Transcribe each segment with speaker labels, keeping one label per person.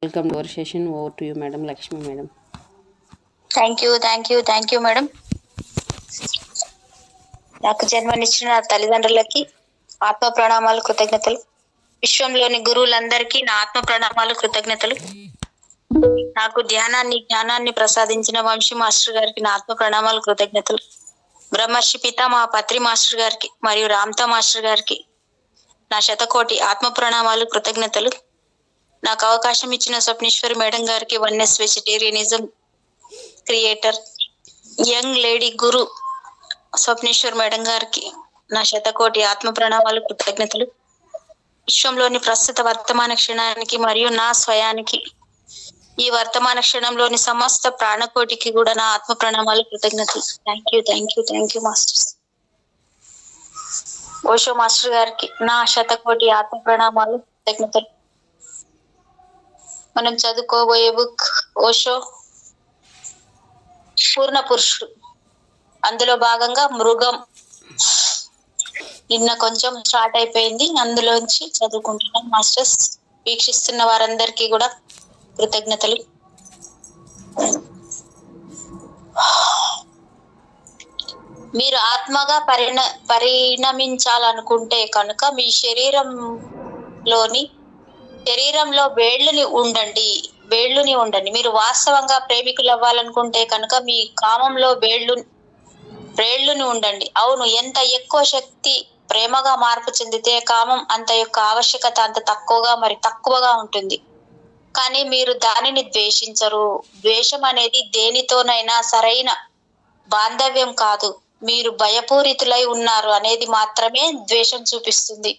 Speaker 1: Welcome to our session. Over to you madam. Lakshmi madam.
Speaker 2: Thank you madam. నాకు జన్మనిచ్చిన నా తల్లిదండ్రులకి ఆత్మ ప్రణామాలు, కృతజ్ఞతలు. విశ్వంలోని గురువులందరికీ నా ఆత్మ ప్రణామాలు, కృతజ్ఞతలు. నాకు జ్ఞానాన్ని ప్రసాదించిన వంశీ మాస్టర్ గారికి నా ఆత్మ ప్రణామాలు, కృతజ్ఞతలు. బ్రహ్మర్షి పితామహ పత్రి మాస్టర్ గారికి మరియు రామ్తా మాస్టర్ గారికి నా శతకోటి ఆత్మ ప్రణామాలు, కృతజ్ఞతలు. నాకు అవకాశం ఇచ్చిన స్వప్నేశ్వరి మేడం గారికి, oneness vegetarianism creator, young lady guru Swapneshwar madam గారికి నా శతకోటి ఆత్మ ప్రణామాలు, కృతజ్ఞతలు. విశ్వంలోని ప్రస్తుత వర్తమాన క్షణానికి మరియు నా స్వయానికి, ఈ వర్తమాన క్షణంలోని సమస్త ప్రాణకోటికి కూడా నా ఆత్మ ప్రణామాలు, కృతజ్ఞతలు. Thank you masters. Osho master గారికి నా శతకోటి ఆత్మ ప్రణామాలు, కృతజ్ఞతలు. మనం చదువుకోబోయే బుక్ ఓషో పూర్ణ పురుషుడు. అందులో భాగంగా మృగం నిన్న కొంచెం స్టార్ట్ అయిపోయింది, అందులోంచి చదువుకుంటున్నాం మాస్టర్స్. వీక్షిస్తున్న వారందరికీ కూడా కృతజ్ఞతలు. మీరు ఆత్మగా పరిణమించాలనుకుంటే కనుక మీ శరీరంలో వేళ్ళుని ఉండండి. మీరు వాస్తవంగా ప్రేమికులు అవ్వాలనుకుంటే కనుక మీ కామంలో వేళ్ళుని ఉండండి. అవును, ఎంత ఎక్కువ శక్తి ప్రేమగా మార్పు చెందితే కామం అంత యొక్క ఆవశ్యకత అంత తక్కువగా ఉంటుంది. కానీ మీరు దానిని ద్వేషించరు. ద్వేషం అనేది దేనితోనైనా సరైన బాంధవ్యం కాదు. మీరు భయపూరితులై ఉన్నారు అనేది మాత్రమే ద్వేషం చూపుతుంది.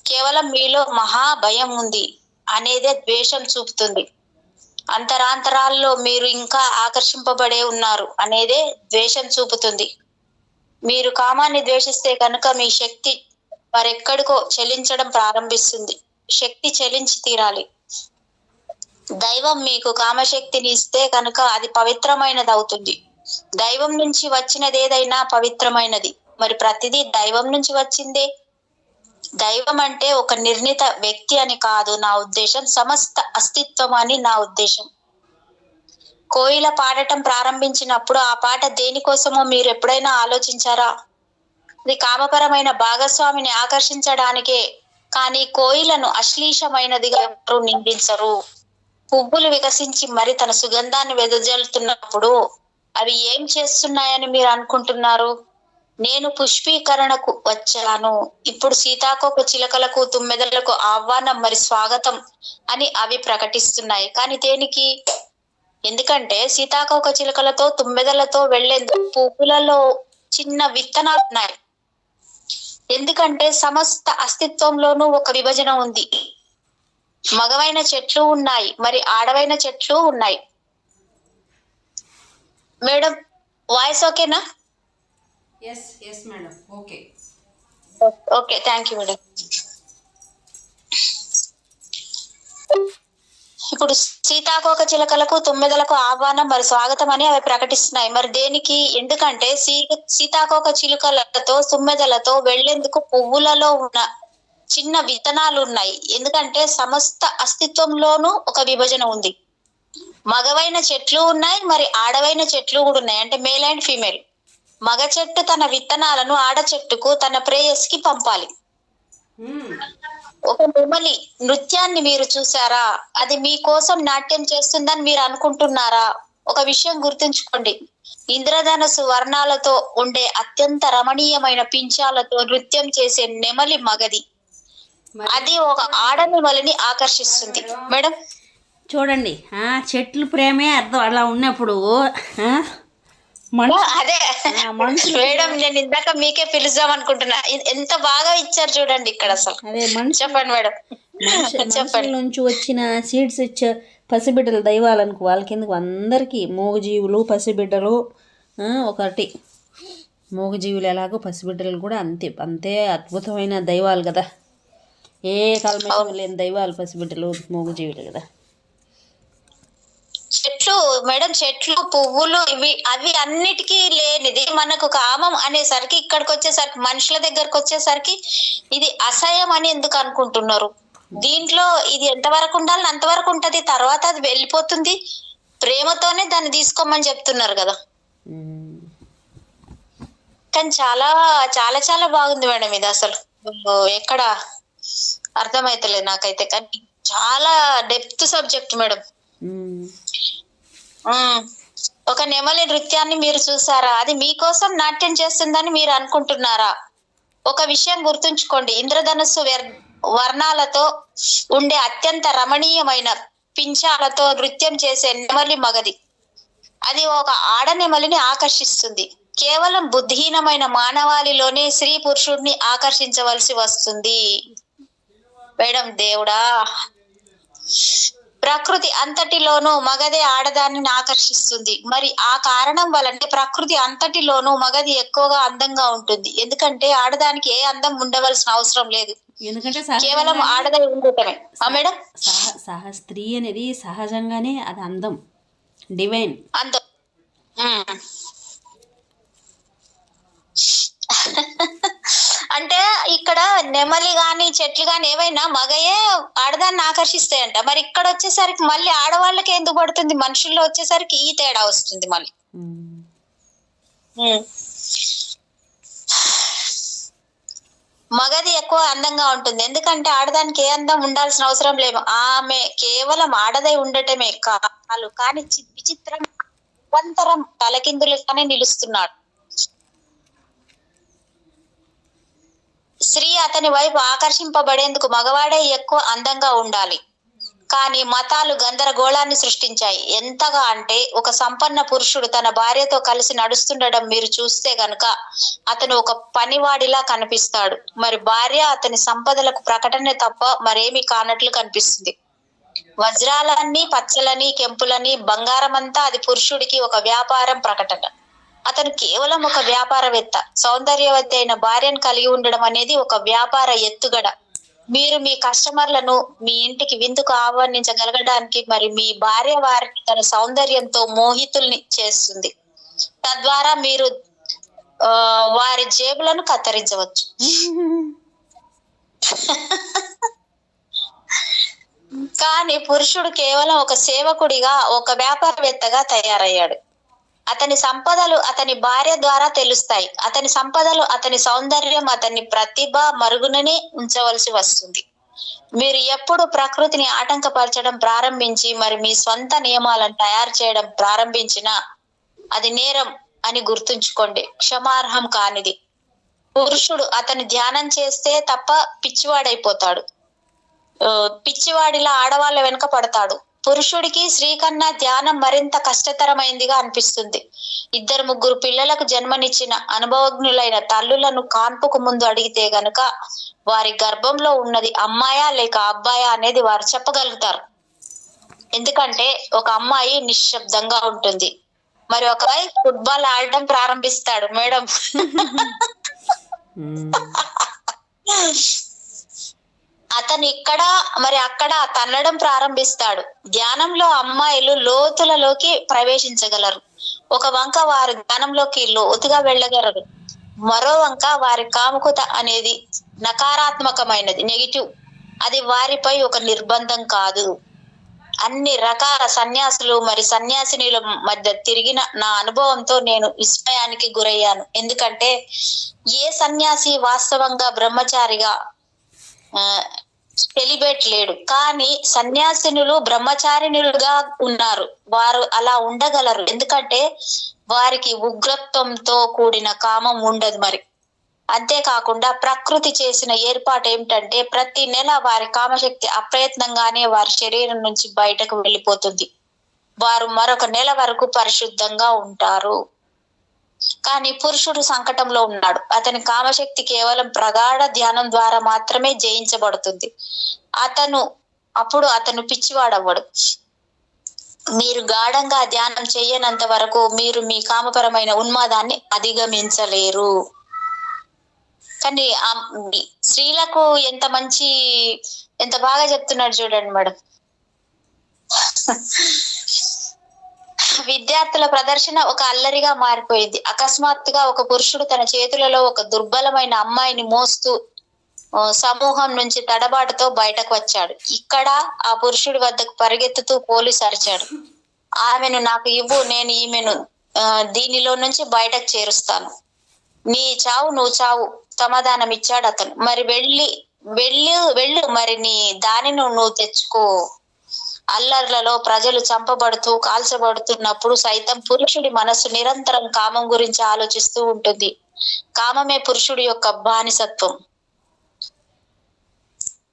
Speaker 2: కేవలం మీలో మహాభయం ఉంది అనేదే ద్వేషం చూపుతుంది. అంతరాంతరాల్లో మీరు ఇంకా ఆకర్షింపబడే ఉన్నారు అనేదే ద్వేషం చూపుతుంది. మీరు కామాన్ని ద్వేషిస్తే కనుక మీ శక్తి మరెక్కడికో చెలించడం ప్రారంభిస్తుంది. శక్తి చెలించి తీరాలి. దైవం మీకు కామశక్తిని ఇస్తే కనుక అది పవిత్రమైనది అవుతుంది. దైవం నుంచి వచ్చినది ఏదైనా పవిత్రమైనది. మరి ప్రతిదీ దైవం నుంచి వచ్చిందే. దైవం అంటే ఒక నిర్ణీత వ్యక్తి అని కాదు నా ఉద్దేశం, సమస్త అస్తిత్వం అని నా ఉద్దేశం. కోయిల పాడటం ప్రారంభించినప్పుడు ఆ పాట దేనికోసమో మీరు ఎప్పుడైనా ఆలోచించారా? ఇది కామపరమైన భాగస్వామిని ఆకర్షించడానికే. కానీ కోయిలను అశ్లీషమైనదిగా ఎవరు నిందించరు. పువ్వులు వికసించి మరి తన సుగంధాన్ని వెదజల్లుతున్నప్పుడు అవి ఏం చేస్తున్నాయని మీరు అనుకుంటున్నారు? నేను పుష్పీకరణకు వచ్చాను, ఇప్పుడు సీతాకోక చిలకలకు తుమ్మెదలకు ఆహ్వానం మరి స్వాగతం అని అవి ప్రకటిస్తున్నాయి. కానీ దేనికి? ఎందుకంటే సీతాకోక చిలకలతో తుమ్మెదలతో వెళ్లేందుకు పువ్వులలో చిన్న విత్తనాలు ఉన్నాయి. ఎందుకంటే సమస్త అస్తిత్వంలోనూ ఒక విభజన ఉంది. మగవైన చెట్లు ఉన్నాయి, మరి ఆడవైన చెట్లు ఉన్నాయి. మేడం వాయిస్ ఓకేనా?
Speaker 1: Yes madam.
Speaker 2: Okay thank you madam. ఇప్పుడు సీతాకోక చిలకలకు తుమ్మెదలకు ఆహ్వానం మరి స్వాగతం అని అవి ప్రకటిస్తున్నాయి. మరి దేనికి? ఎందుకంటే సీతాకోక చిలుకలతో తుమ్మెదలతో వెళ్లేందుకు పువ్వులలో ఉన్న చిన్న విత్తనాలు ఉన్నాయి. ఎందుకంటే సమస్త అస్తిత్వంలోనూ ఒక విభజన ఉంది. మగవైన చెట్లు ఉన్నాయి, మరి ఆడవైన చెట్లు కూడా ఉన్నాయి. అంటే మేల్ అండ్ ఫీమేల్. మగ చెట్టు తన విత్తనాలను ఆడ చెట్టుకు తన ప్రేయస్కి పంపాలి. ఒక నెమలి నృత్యాన్ని మీరు చూసారా? అది మీకోసం నాట్యం చేస్తుందని మీరు అనుకుంటున్నారా? ఒక విషయం గుర్తుంచుకోండి, ఇంద్రధనస్సు వర్ణాలతో ఉండే అత్యంత రమణీయమైన పించాలతో నృత్యం చేసే నెమలి మగది. అది ఒక ఆడ నెమలిని ఆకర్షిస్తుంది. మేడం
Speaker 1: చూడండి, చెట్లు ప్రేమే అర్థం. అలా ఉన్నప్పుడు
Speaker 2: అదే మేడం, నేను ఇందాక మీకే పిలుద్దాం అనుకుంటున్నా. ఎంత బాగా ఇచ్చారు చూడండి ఇక్కడ. అసలు చెప్పండి మేడం.
Speaker 1: చెప్పండి. నుంచి వచ్చిన సీడ్స్ ఇచ్చే పసిబిడ్డలు దైవాలనుకో, వాళ్ళ కిందకు అందరికీ మూగజీవులు పసిబిడ్డలు ఒకటి. మూగజీవులు ఎలాగో పసిబిడ్డలు కూడా అంతే అద్భుతమైన దైవాలు కదా. ఏ కల్మషం లేని దైవాలు పసిబిడ్డలు మూగజీవులు కదా.
Speaker 2: చెట్లు పువ్వులు అవి అన్నిటికీ లేనిది మనకు కామం అనేసరికి, ఇక్కడికి వచ్చేసరికి, మనుషుల దగ్గరకు వచ్చేసరికి ఇది అసహ్యం అని ఎందుకు అనుకుంటున్నారు? దీంట్లో ఇది ఎంతవరకు ఉండాలి అంతవరకు ఉంటది, తర్వాత అది వెళ్ళిపోతుంది. ప్రేమతోనే దాన్ని తీసుకోమని చెప్తున్నారు కదా. కానీ చాలా చాలా చాలా బాగుంది మేడం ఇది. అసలు ఎక్కడ అర్థమైతలేదు నాకైతే, కానీ చాలా డెప్త్ సబ్జెక్ట్ మేడం. ఒక నెమలి నృత్యాన్ని మీరు చూసారా? అది మీకోసం నాట్యం చేస్తుందని మీరు అనుకుంటున్నారా? ఒక విషయం గుర్తుంచుకోండి, ఇంద్రధనుస్సు వర్ణాలతో ఉండే అత్యంత రమణీయమైన పింఛాలతో నృత్యం చేసే నెమలి మగది. అది ఒక ఆడ నెమలిని ఆకర్షిస్తుంది. కేవలం బుద్ధిహీనమైన మానవాళిలోనే స్త్రీ పురుషుడిని ఆకర్షించవలసి వస్తుంది. మేడం దేవుడా, ప్రకృతి అంతటిలోనూ మగదే ఆడదాన్ని ఆకర్షిస్తుంది. మరి ఆ కారణం వలంటే ప్రకృతి అంతటిలోనూ మగది ఎక్కువగా అందంగా ఉంటుంది. ఎందుకంటే ఆడదానికి ఏ అందం ఉండవలసిన అవసరం లేదు,
Speaker 1: ఎందుకంటే
Speaker 2: కేవలం ఆడదై ఉండటమే. మేడం,
Speaker 1: స్త్రీ అనేది సహజంగానే అది అందం, డివైన్
Speaker 2: అందం. అంటే ఇక్కడ నెమలి గాని చెట్లు గాని ఏవైనా మగయే ఆడదాన్ని ఆకర్షిస్తాయంట. మరి ఇక్కడ వచ్చేసరికి మళ్ళీ ఆడవాళ్ళకి ఎందుకు పడుతుంది? మనుషుల్లో వచ్చేసరికి ఈ తేడా వస్తుంది మళ్ళీ. మగది ఎక్కువ అందంగా ఉంటుంది, ఎందుకంటే ఆడదానికి ఏ అందం ఉండాల్సిన అవసరం లేదు. ఆమె కేవలం ఆడదై ఉండటమే కాదు, కానీ విచిత్రం నిరంతరం తలకిందులుగానే నిలుస్తున్నాడు. స్త్రీ అతని వైపు ఆకర్షింపబడేందుకు మగవాడే ఎక్కువ అందంగా ఉండాలి. కానీ మతాలు గందరగోళాన్ని సృష్టించాయి. ఎంతగా అంటే ఒక సంపన్న పురుషుడు తన భార్యతో కలిసి నడుస్తుండడం మీరు చూస్తే గనుక అతను ఒక పనివాడిలా కనిపిస్తాడు. మరి భార్య అతని సంపదలకు ప్రకటన తప్ప మరేమీ కానట్లు కనిపిస్తుంది. వజ్రాలన్నీ, పచ్చలని, కెంపులని, బంగారమంతా అది పురుషుడికి ఒక వ్యాపారం ప్రకటన. అతను కేవలం ఒక వ్యాపారవేత్త. సౌందర్యవతి అయిన భార్యను కలిగి ఉండడం అనేది ఒక వ్యాపార ఎత్తుగడ. మీరు మీ కస్టమర్లను మీ ఇంటికి విందుకు ఆహ్వానించగలగడానికి మరి మీ భార్య వారిని తన సౌందర్యంతో మోహితుల్ని చేస్తుంది. తద్వారా మీరు వారి జేబులను కత్తిరించవచ్చు. కానీ పురుషుడు కేవలం ఒక సేవకుడిగా, ఒక వ్యాపారవేత్తగా తయారయ్యాడు. అతని సంపదలు అతని భార్య ద్వారా తెలుస్తాయి. అతని సంపదలు, అతని సౌందర్యం, అతని ప్రతిభ మరుగుననే ఉంచవలసి వస్తుంది. మీరు ఎప్పుడు ప్రకృతిని ఆటంకపరచడం ప్రారంభించి మరి మీ స్వంత నియమాలను తయారు చేయడం ప్రారంభించినా అది నేరం అని గుర్తుంచుకోండి, క్షమార్హం కానిది. పురుషుడు అతని ధ్యానం చేస్తే తప్ప పిచ్చివాడైపోతాడు. పిచ్చివాడిలా ఆడవాళ్ళ వెనుక పడతాడు. పురుషుడికి స్త్రీ కన్నా ధ్యానం మరింత కష్టతరమైందిగా అనిపిస్తుంది. 2-3 పిల్లలకు జన్మనిచ్చిన అనుభవజ్ఞులైన తల్లులను కాన్పుకు ముందు అడిగితే గనుక వారి గర్భంలో ఉన్నది అమ్మాయా లేక అబ్బాయా అనేది వారు చెప్పగలుగుతారు. ఎందుకంటే ఒక అమ్మాయి నిశ్శబ్దంగా ఉంటుంది, మరి ఒక అబ్బాయి ఫుట్బాల్ ఆడటం ప్రారంభిస్తాడు. మేడం, అతను ఇక్కడ మరి అక్కడ తన్నడం ప్రారంభిస్తాడు. ధ్యానంలో అమ్మాయిలు లోతులలోకి ప్రవేశించగలరు. ఒక వంక వారు ధ్యానంలోకి లోతుగా వెళ్ళగలరు, మరో వంక వారి కాముకత అనేది నకారాత్మకమైనది, నెగిటివ్. అది వారిపై ఒక నిర్బంధం కాదు. అన్ని రకాల సన్యాసులు మరి సన్యాసినుల మధ్య తిరిగిన నా అనుభవంతో నేను విస్మయానికి గురయ్యాను. ఎందుకంటే ఏ సన్యాసి వాస్తవంగా బ్రహ్మచారిగా సెలిబ్రేట్ లేడు, కానీ సన్యాసినులు బ్రహ్మచారిణులుగా ఉన్నారు. వారు అలా ఉండగలరు ఎందుకంటే వారికి ఉగ్రత్వంతో కూడిన కామం ఉండదు. మరి అంతేకాకుండా ప్రకృతి చేసిన ఏర్పాటు ఏమిటంటే ప్రతి నెల వారి కామశక్తి అప్రయత్నంగానే వారి శరీరం నుంచి బయటకు వెళ్ళిపోతుంది. వారు మరొక నెల వరకు పరిశుద్ధంగా ఉంటారు. కానీ పురుషుడు సంకటంలో ఉన్నాడు. అతని కామశక్తి కేవలం ప్రగాఢ ధ్యానం ద్వారా మాత్రమే జయించబడుతుంది. అతను పిచ్చివాడవ్వడు. మీరు గాఢంగా ధ్యానం చేయనంత వరకు మీరు మీ కామపరమైన ఉన్మాదాన్ని అధిగమించలేరు. కానీ స్త్రీలకు ఎంత బాగా చెప్తున్నాడు చూడండి మేడం. విద్యార్థుల ప్రదర్శన ఒక అల్లరిగా మారిపోయింది. అకస్మాత్తుగా ఒక పురుషుడు తన చేతులలో ఒక దుర్బలమైన అమ్మాయిని మోస్తూ సమూహం నుంచి తడబాటుతో బయటకు వచ్చాడు. ఇక్కడ ఆ పురుషుడి వద్దకు పరిగెత్తుతూ పోలీసు అరిచాడు, ఆమెను నాకు ఇవ్వు, నేను ఈమెను దీనిలో నుంచి బయటకు చేరుస్తాను. నీ చావు నువ్వు చావు, సమాధానం ఇచ్చాడు అతను. మరి వెళ్ళు, మరి నీ దానిని నువ్వు తెచ్చుకో. అల్లర్లలో ప్రజలు చంపబడుతూ కాల్చబడుతున్నప్పుడు సైతం పురుషుడి మనస్సు నిరంతరం కామం గురించి ఆలోచిస్తూ ఉంటుంది. కామమే పురుషుడి యొక్క బానిసత్వం.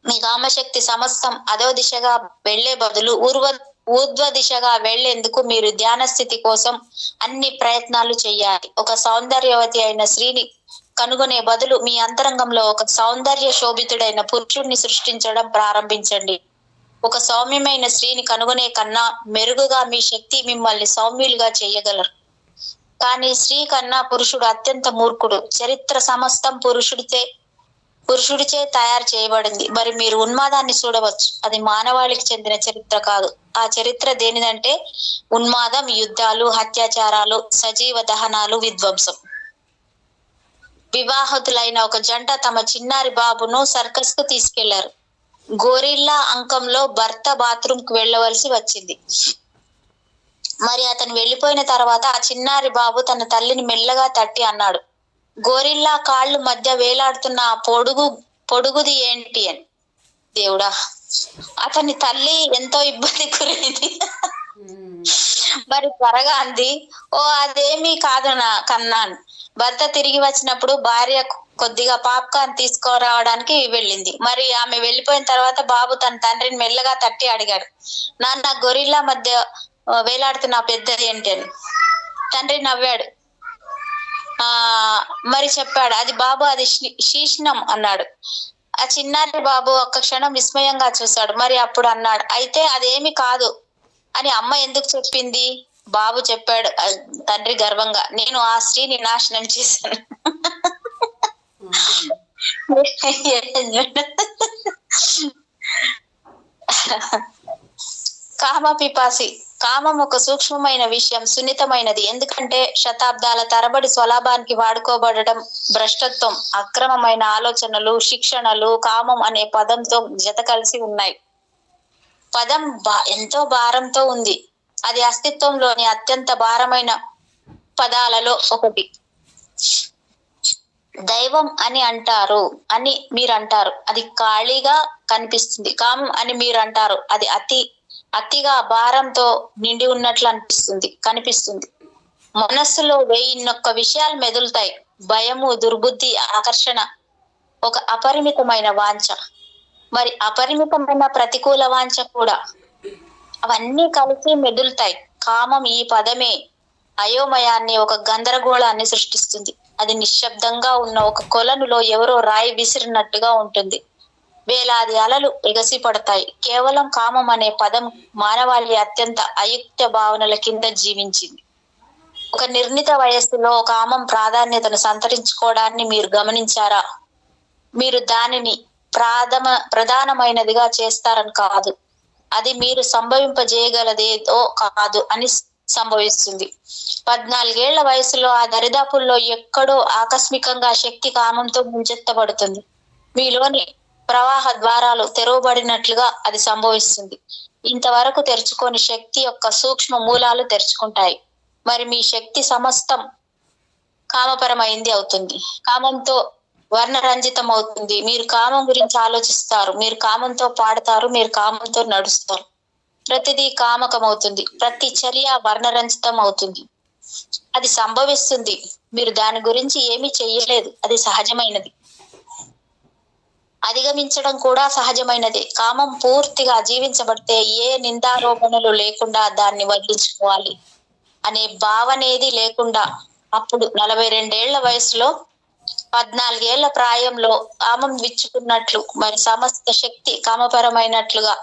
Speaker 2: మీ కామశక్తి సమస్తం అదో దిశగా వెళ్లే బదులు ఊర్ధ్వ దిశగా వెళ్లేందుకు మీరు ధ్యాన స్థితి కోసం అన్ని ప్రయత్నాలు చేయాలి. ఒక సౌందర్యవతి అయిన స్త్రీని కనుగొనే బదులు మీ అంతరంగంలో ఒక సౌందర్య శోభితుడైన పురుషుడిని సృష్టించడం ప్రారంభించండి. ఒక సౌమ్యమైన స్త్రీని కనుగొనే కన్నా మెరుగుగా మీ శక్తి మిమ్మల్ని సౌమ్యులుగా చేయగలరు. కానీ స్త్రీ కన్నా పురుషుడు అత్యంత మూర్ఖుడు. చరిత్ర సమస్తం పురుషుడిచే తయారు చేయబడింది. మరి మీరు ఉన్మాదాన్ని చూడవచ్చు, అది మానవాళికి చెందిన చరిత్ర కాదు. ఆ చరిత్ర దేనిదంటే ఉన్మాదం, యుద్ధాలు, అత్యాచారాలు, సజీవ దహనాలు, విధ్వంసం. వివాహితులైన ఒక జంట తమ చిన్నారి బాబును సర్కస్ కు తీసుకెళ్లారు. గోరిల్లా అంకంలో భర్త బాత్రూమ్ కు వెళ్ళవలసి వచ్చింది. మరి అతను వెళ్లిపోయిన తర్వాత ఆ చిన్నారి బాబు తన తల్లిని మెల్లగా తట్టి అన్నాడు, గోరిల్లా కాళ్ళు మధ్య వేలాడుతున్న ఆ పొడుగుది ఏంటి అని. దేవుడా, అతని తల్లి ఎంతో ఇబ్బంది గురైంది. మరి త్వరగా అంది, ఓ అదేమీ కాదు కన్నా. భర్త తిరిగి వచ్చినప్పుడు భార్య కొద్దిగా పాప్కార్న్ తీసుకురావడానికి వెళ్ళింది. మరి ఆమె వెళ్లిపోయిన తర్వాత బాబు తన తండ్రిని మెల్లగా తట్టి అడిగాడు, నాన్న గొరిల్లా మధ్య వేలాడుతున్న పెద్దది ఏంటి అని. తండ్రి నవ్వాడు. మరి చెప్పాడు, అది బాబు, అది శీష్ణం అన్నాడు. ఆ చిన్నారి బాబు ఒక్క క్షణం విస్మయంగా చూశాడు. మరి అప్పుడు అన్నాడు, అయితే అదేమి కాదు అని అమ్మ ఎందుకు చెప్పింది? బాబు చెప్పాడు తండ్రి గర్వంగా, నేను ఆ స్త్రీని నాశనం చేశాను. కామ పిపాసి. కామం ఒక సూక్ష్మమైన విషయం, సున్నితమైనది. ఎందుకంటే శతాబ్దాల తరబడి స్వలాభానికి వాడుకోబడటం, భ్రష్టత్వం, అక్రమమైన ఆలోచనలు, శిక్షణలు కామం అనే పదంతో జత కలిసి ఉన్నాయి. పదం ఎంతో భారంతో ఉంది. అది అస్తిత్వంలోని అత్యంత భారమైన పదాలలో ఒకటి. దైవం అని మీరు అంటారు, అది ఖాళీగా కనిపిస్తుంది. కామం అని మీరు అంటారు, అది అతిగా భారంతో నిండి ఉన్నట్లు కనిపిస్తుంది. మనస్సులో 1001 విషయాలు మెదులుతాయి. భయము, దుర్బుద్ధి, ఆకర్షణ, ఒక అపరిమితమైన వాంఛ, మరి అపరిమితమైన ప్రతికూల వాంఛ కూడా. అవన్నీ కలిసి మెదులుతాయి. కామం ఈ పదమే అయోమయాన్ని, ఒక గందరగోళాన్ని సృష్టిస్తుంది. అది నిశ్శబ్దంగా ఉన్న ఒక కొలనులో ఎవరో రాయి విసిరినట్టుగా ఉంటుంది. వేలాది అలలు ఎగసి పడతాయి. కేవలం కామం అనే పదం మానవాళి అత్యంత అయుక్త భావనల కింద జీవించింది. ఒక నిర్ణీత వయస్సులో కామం ప్రాధాన్యతను సంతరించుకోవడాన్ని మీరు గమనించారా? మీరు దానిని ప్రధానమైనదిగా చేస్తారని కాదు, అది మీరు సంభవింపజేయగలదేదో కాదు అని సంభవిస్తుంది. 14 ఏళ్ల వయసులో ఆ దరిదాపుల్లో ఎక్కడో ఆకస్మికంగా శక్తి కామంతో ముంచెత్తబడుతుంది. మీలోని ప్రవాహ ద్వారాలు తెరవబడినట్లుగా అది సంభవిస్తుంది. ఇంతవరకు తెరుచుకొని శక్తి యొక్క సూక్ష్మ మూలాలు తెరుచుకుంటాయి. మరి మీ శక్తి సమస్తం కామపరమైంది అవుతుంది. కామంతో వర్ణరంజితం అవుతుంది. మీరు కామం గురించి ఆలోచిస్తారు, మీరు కామంతో పాడతారు, మీరు కామంతో నడుస్తారు. ప్రతిదీ కామకమవుతుంది. ప్రతి చర్య వర్ణరంజితం అవుతుంది. అది సంభవిస్తుంది. మీరు దాని గురించి ఏమీ చెయ్యలేదు. అది సహజమైనది. అధిగమించడం కూడా సహజమైనదే. కామం పూర్తిగా జీవించబడితే ఏ నిందారోపణలు లేకుండా దాన్ని వదిలించుకోవాలి అనే భావనేది లేకుండా, అప్పుడు 42 ఏళ్ల వయసులో 14 ఏళ్ల ప్రాయంలో కామం విచ్చుకున్నట్లు, మరి సమస్త శక్తి కామపరమైనట్లుగా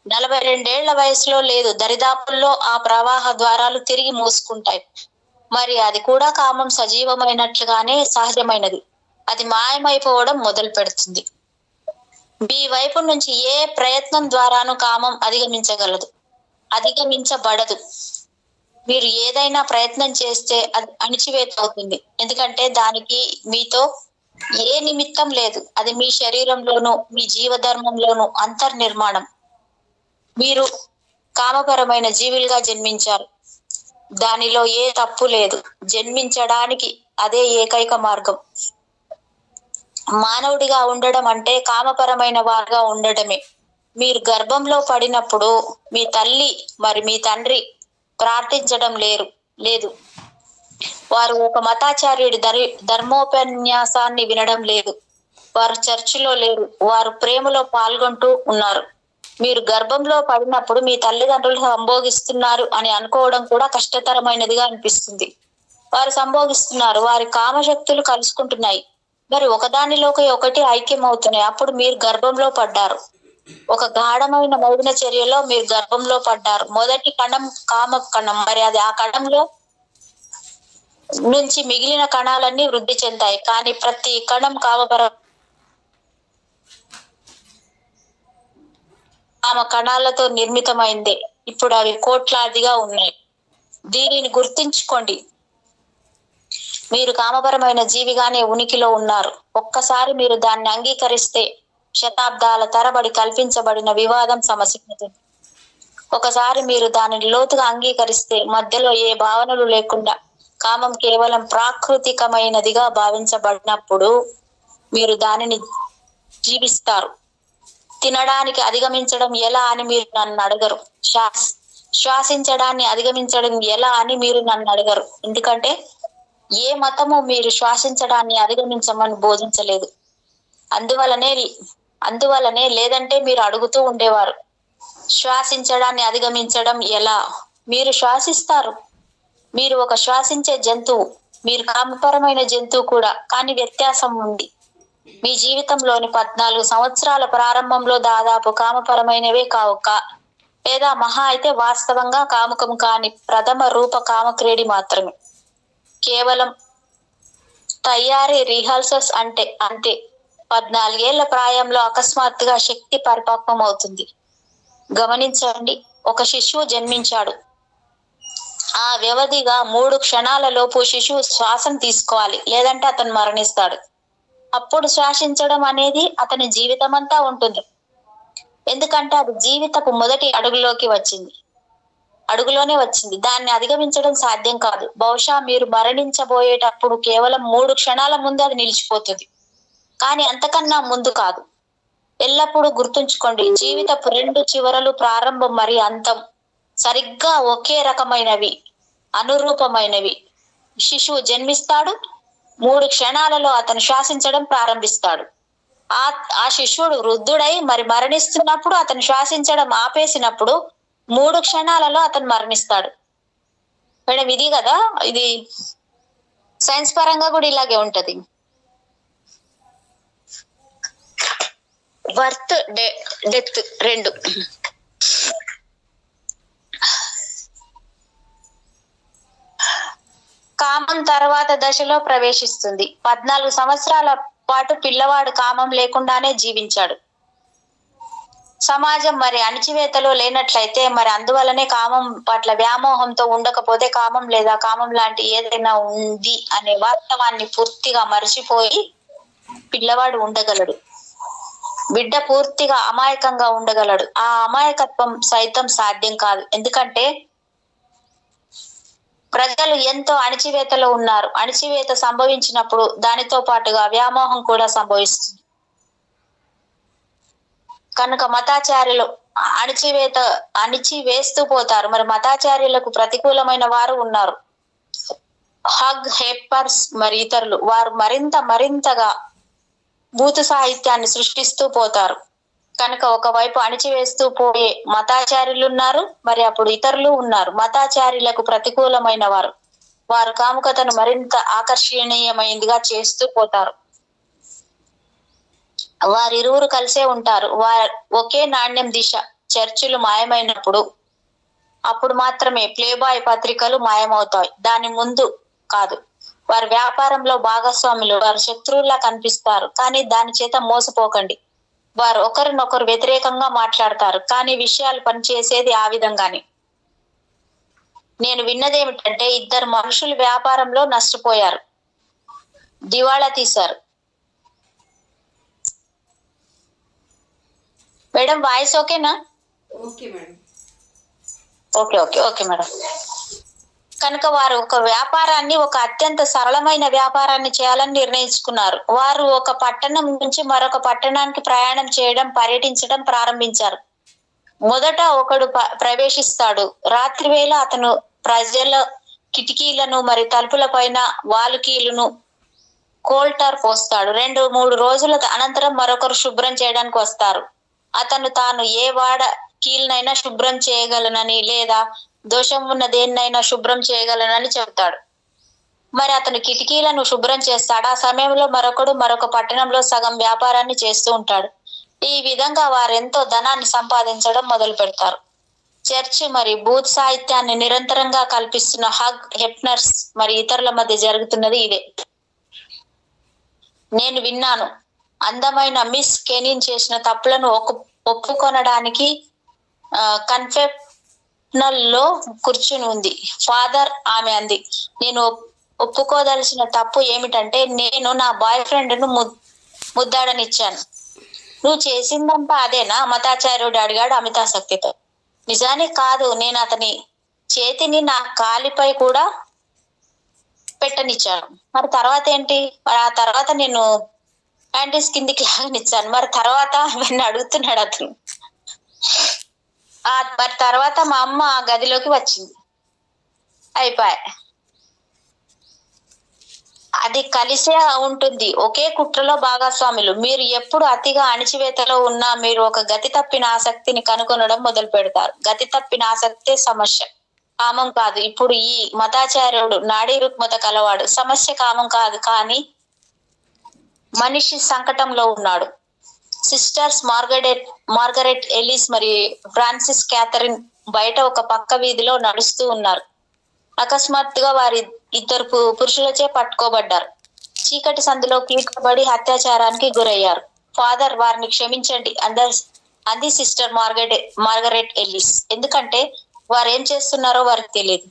Speaker 2: 42 ఏళ్ల వయసులో లేదు. దరిదాపుల్లో ఆ ప్రవాహ ద్వారాలు తిరిగి మూసుకుంటాయి. మరి అది కూడా కామం సజీవమైనట్లుగానే సహజమైనది. అది మాయమైపోవడం మొదలు పెడుతుంది. మీ వైపు నుంచి ఏ ప్రయత్నం ద్వారాను కామం అధిగమించబడదు. మీరు ఏదైనా ప్రయత్నం చేస్తే అది అణిచివేత అవుతుంది. ఎందుకంటే దానికి మీతో ఏ నిమిత్తం లేదు. అది మీ శరీరంలోనూ మీ జీవధర్మంలోనూ అంతర్నిర్మాణం. మీరు కామపరమైన జీవులుగా జన్మించారు. దానిలో ఏ తప్పు లేదు. జన్మించడానికి అదే ఏకైక మార్గం. మానవుడిగా ఉండడం అంటే కామపరమైన వారుగా ఉండటమే. మీరు గర్భంలో పడినప్పుడు మీ తల్లి మరి మీ తండ్రి ప్రార్థించడం లేదు. వారు ఒక మతాచార్యుడి ధర్మోపన్యాసాన్ని వినడం లేదు. వారు చర్చిలో లేరు. వారు ప్రేమలో పాల్గొంటూ ఉన్నారు. మీరు గర్భంలో పడినప్పుడు మీ తల్లిదండ్రులు సంభోగిస్తున్నారు అని అనుకోవడం కూడా కష్టతరమైనదిగా అనిపిస్తుంది. వారు సంభోగిస్తున్నారు. వారి కామశక్తులు కలుసుకుంటున్నాయి. మరి ఒకదానిలోకి ఒకటి ఐక్యమవుతున్నాయి. అప్పుడు మీరు గర్భంలో పడ్డారు. ఒక గాఢమైన మౌన చర్యలో మీరు గర్భంలో పడ్డారు. మొదటి కణం కామ కణం. మరి అది ఆ కణంలో నుంచి మిగిలిన కణాలన్నీ వృద్ధి చెందాయి. కానీ ప్రతి కణం కామ కణాలతో నిర్మితమైందే. ఇప్పుడు అవి కోట్లాదిగా ఉన్నాయి. దీనిని గుర్తుంచుకోండి. మీరు కామపరమైన జీవిగానే ఉనికిలో ఉన్నారు. ఒక్కసారి మీరు దాన్ని అంగీకరిస్తే శతాబ్దాల తరబడి కల్పించబడిన వివాదం సమసిపోతుంది. ఒకసారి మీరు దానిని లోతుగా అంగీకరిస్తే మధ్యలో ఏ భావనలు లేకుండా కామం కేవలం ప్రాకృతికమైనదిగా భావించబడినప్పుడు మీరు దానిని జీవిస్తారు. తినడానికి అధిగమించడం ఎలా అని మీరు నన్ను అడగరు. శ్వాసించడాన్ని అధిగమించడం ఎలా అని మీరు నన్ను అడగరు. ఎందుకంటే ఏ మతము మీరు శ్వాసించడాన్ని అధిగమించమని బోధించలేదు. అందువలనే లేదంటే మీరు అడుగుతూ ఉండేవారు, శ్వాసించడాన్ని అధిగమించడం ఎలా? మీరు శ్వాసిస్తారు. మీరు ఒక శ్వాసించే జంతువు. మీరు కామపరమైన జంతువు కూడా. కానీ వ్యత్యాసం ఉంది. మీ జీవితంలోని 14 సంవత్సరాల ప్రారంభంలో దాదాపు కామపరమైనవే కావు, లేదా మహా అయితే వాస్తవంగా కాముకము కాని ప్రథమ రూప కామక్రీడి మాత్రమే. కేవలం తయారీ రిహార్సల్స్ అంతే. 14 ఏళ్ల ప్రాయంలో అకస్మాత్తుగా శక్తి పరిపక్వం అవుతుంది. గమనించండి, ఒక శిశువు జన్మించాడు. ఆ వ్యవధిగా 3 క్షణాల లోపు శిశువు శ్వాసం తీసుకోవాలి, లేదంటే అతను మరణిస్తాడు. అప్పుడు శ్వాసించడం అనేది అతని జీవితమంతా ఉంటుంది. ఎందుకంటే అది జీవితపు మొదటి అడుగులోనే వచ్చింది. దాన్ని అధిగమించడం సాధ్యం కాదు. బహుశా మీరు మరణించబోయేటప్పుడు కేవలం 3 క్షణాల ముందు అది నిలిచిపోతుంది, కానీ అంతకన్నా ముందు కాదు. ఎల్లప్పుడూ గుర్తుంచుకోండి, జీవితపు 2 చివరలు, ప్రారంభం మరియు అంతం, సరిగ్గా ఒకే రకమైనవి, అనురూపమైనవి. శిశువు జన్మిస్తాడు. 3 క్షణాలలో అతను శ్వాసించడం ప్రారంభిస్తాడు. ఆ శిశువుడు వృద్ధుడై మరి మరణిస్తున్నప్పుడు అతను శ్వాసించడం ఆపేసినప్పుడు 3 క్షణాలలో అతను మరణిస్తాడు. మేడం, ఇది కదా, ఇది సైన్స్ పరంగా కూడా ఇలాగే ఉంటది. Birth death 2. కామం తర్వాత దశలో ప్రవేశిస్తుంది. 14 సంవత్సరాల పాటు పిల్లవాడు కామం లేకుండానే జీవించాడు. సమాజం మరి అణిచివేతలో లేనట్లయితే, మరి అందువలనే కామం పట్ల వ్యామోహంతో ఉండకపోతే కామం లేదా కామం లాంటి ఏదైనా ఉంది అనే వాస్తవాన్ని పూర్తిగా మరిచిపోయి పిల్లవాడు ఉండగలడు. బిడ్డ పూర్తిగా అమాయకంగా ఉండగలడు. ఆ అమాయకత్వం సైతం సాధ్యం కాదు. ఎందుకంటే ప్రజలు ఎంతో అణిచివేతలో ఉన్నారు. అణిచివేత సంభవించినప్పుడు దానితో పాటుగా వ్యామోహం కూడా సంభవిస్తుంది. కనుక మతాచార్యులు అణిచివేస్తూ పోతారు. మరి మతాచార్యులకు ప్రతికూలమైన వారు ఉన్నారు. హగ్ హెప్పర్స్ మరి ఇతరులు. వారు మరింతగా భూత సాహిత్యాన్ని సృష్టిస్తూ పోతారు. కనుక ఒకవైపు అణిచివేస్తూ పోయే మతాచార్యులు ఉన్నారు, మరి అప్పుడు ఇతరులు ఉన్నారు. మతాచార్యులకు ప్రతికూలమైన వారు కాముకతను మరింత ఆకర్షణీయమైనదిగా చేస్తూ పోతారు. వారిరువురు కలిసే ఉంటారు. ఒకే నాణ్యం దిశ. చర్చిలు మాయమైనప్పుడు అప్పుడు మాత్రమే ప్లేబాయ్ పత్రికలు మాయమవుతాయి, దాని ముందు కాదు. వారి వ్యాపారంలో భాగస్వాములు. వారు శత్రువుల్లా కనిపిస్తారు, కానీ దాని చేత మోసపోకండి. వారు ఒకరినొకరు వ్యతిరేకంగా మాట్లాడతారు, కానీ విషయాలు పనిచేసేది ఆ విధంగానే. నేను విన్నదేమిటంటే 2 మనుషులు వ్యాపారంలో నష్టపోయారు, దివాళా తీశారు. మేడం వాయిస్ ఓకేనా?
Speaker 1: Okay madam.
Speaker 2: Okay okay okay madam. కనుక వారు ఒక వ్యాపారాన్ని, ఒక అత్యంత సరళమైన వ్యాపారాన్ని చేయాలని నిర్ణయించుకున్నారు. వారు ఒక పట్టణం నుంచి మరొక పట్టణానికి ప్రయాణం చేయడం, పర్యటించడం ప్రారంభించారు. మొదట ఒకడు ప్రవేశిస్తాడు. రాత్రి వేళ అతను ప్రజల కిటికీలను మరి తలుపుల పైన వాలుకీలను కోల్టర్ పోస్తాడు. 2-3 రోజుల అనంతరం మరొకరు శుభ్రం చేయడానికి వస్తారు. అతను తాను ఏ వాడ కీలనైనా శుభ్రం చేయగలనని లేదా దోషం ఉన్న దేన్నైనా శుభ్రం చేయగలనని చెబుతాడు. మరి అతను కిటికీలను శుభ్రం చేస్తాడు. ఆ సమయంలో మరొకడు మరొక పట్టణంలో సగం వ్యాపారాన్ని చేస్తూ ఉంటాడు. ఈ విధంగా వారెంతో ధనాన్ని సంపాదించడం మొదలు పెడతారు. చర్చ్ మరి బూత్ సాహిత్యాన్ని నిరంతరంగా కల్పిస్తున్న హగ్ హెప్నర్స్ మరి ఇతరుల మధ్య జరుగుతున్నది ఇదే. నేను విన్నాను, అందమైన మిస్ కెనిన్ చేసిన తప్పులను ఒప్పుకొనడానికి కన్ఫెషనల్లో కూర్చుని ఉంది. ఫాదర్, ఆమె అంది, నేను ఒప్పుకోదలసిన తప్పు ఏమిటంటే నేను నా బాయ్ ఫ్రెండ్ ను ముద్దాడనిచ్చాను. నువ్వు చేసిందంతా అదేనా? మతాచార్యుడు అడిగాడు అమితాసక్తితో. నిజానికి కాదు, నేను అతని చేతిని నా కాలిపై కూడా పెట్టనిచ్చాను. మరి తర్వాత ఏంటి? మరి ఆ తర్వాత నేను ప్యాంటీస్ కిందికి లాగనిచ్చాను. మరి తర్వాత అవన్నీ అడుగుతున్నాడు అతను. మరి తర్వాత మా అమ్మ ఆ గదిలోకి వచ్చింది. అయిపోయి అది కలిసే ఉంటుంది. ఒకే కుట్రలో భాగస్వాములు. మీరు ఎప్పుడు అతిగా అణిచివేతలో ఉన్నా మీరు ఒక గతి తప్పిన ఆసక్తిని కనుగొనడం మొదలు పెడతారు. గతి తప్పిన ఆసక్తే సమస్య, కామం కాదు. ఇప్పుడు ఈ మతాచార్యుడు నాడీ రుగ్మత కలవాడు. సమస్య కామం కాదు, కానీ మనిషి సంకటంలో ఉన్నాడు. సిస్టర్స్ మార్గరెట్ ఎలిస్ మరి ఫ్రాన్సిస్ క్యాథరిన్ బయట ఒక పక్క వీధిలో నడుస్తూ ఉన్నారు. అకస్మాత్తుగా వారి ఇద్దరు పురుషులచే పట్టుకోబడ్డారు. చీకటి సందులో కీడ్చబడి అత్యాచారానికి గురయ్యారు. ఫాదర్, వారిని క్షమించండి అంది సిస్టర్ మార్గరెట్ ఎలిస్. ఎందుకంటే వారు ఏం చేస్తున్నారో వారికి తెలియదు.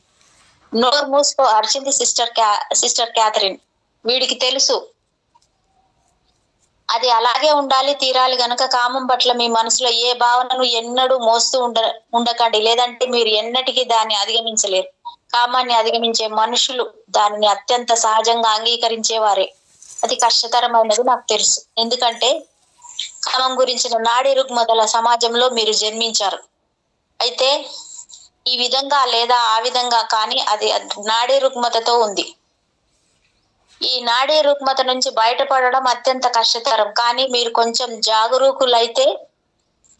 Speaker 2: నోరు మూసుకో అరిచింది సిస్టర్ క్యాథరిన్. వీడికి తెలుసు అది అలాగే ఉండాలి తీరాలి గనక కామం పట్ల మీ మనసులో ఏ భావనను ఎన్నడూ మోస్తూ ఉండకండి, లేదంటే మీరు ఎన్నటికీ దాన్ని అధిగమించలేరు. కామాన్ని అధిగమించే మనుషులు దానిని అత్యంత సహజంగా అంగీకరించేవారే. అది కష్టతరమైనది నాకు తెలుసు, ఎందుకంటే కామం గురించిన నాడీ రుగ్మతల సమాజంలో మీరు జన్మించారు. అయితే ఈ విధంగా లేదా ఆ విధంగా, కానీ అది నాడీ రుగ్మతతో ఉంది. ఈ నాడీ రుగ్మత నుంచి బయటపడడం అత్యంత కష్టతరం, కానీ మీరు కొంచెం జాగరూకులైతే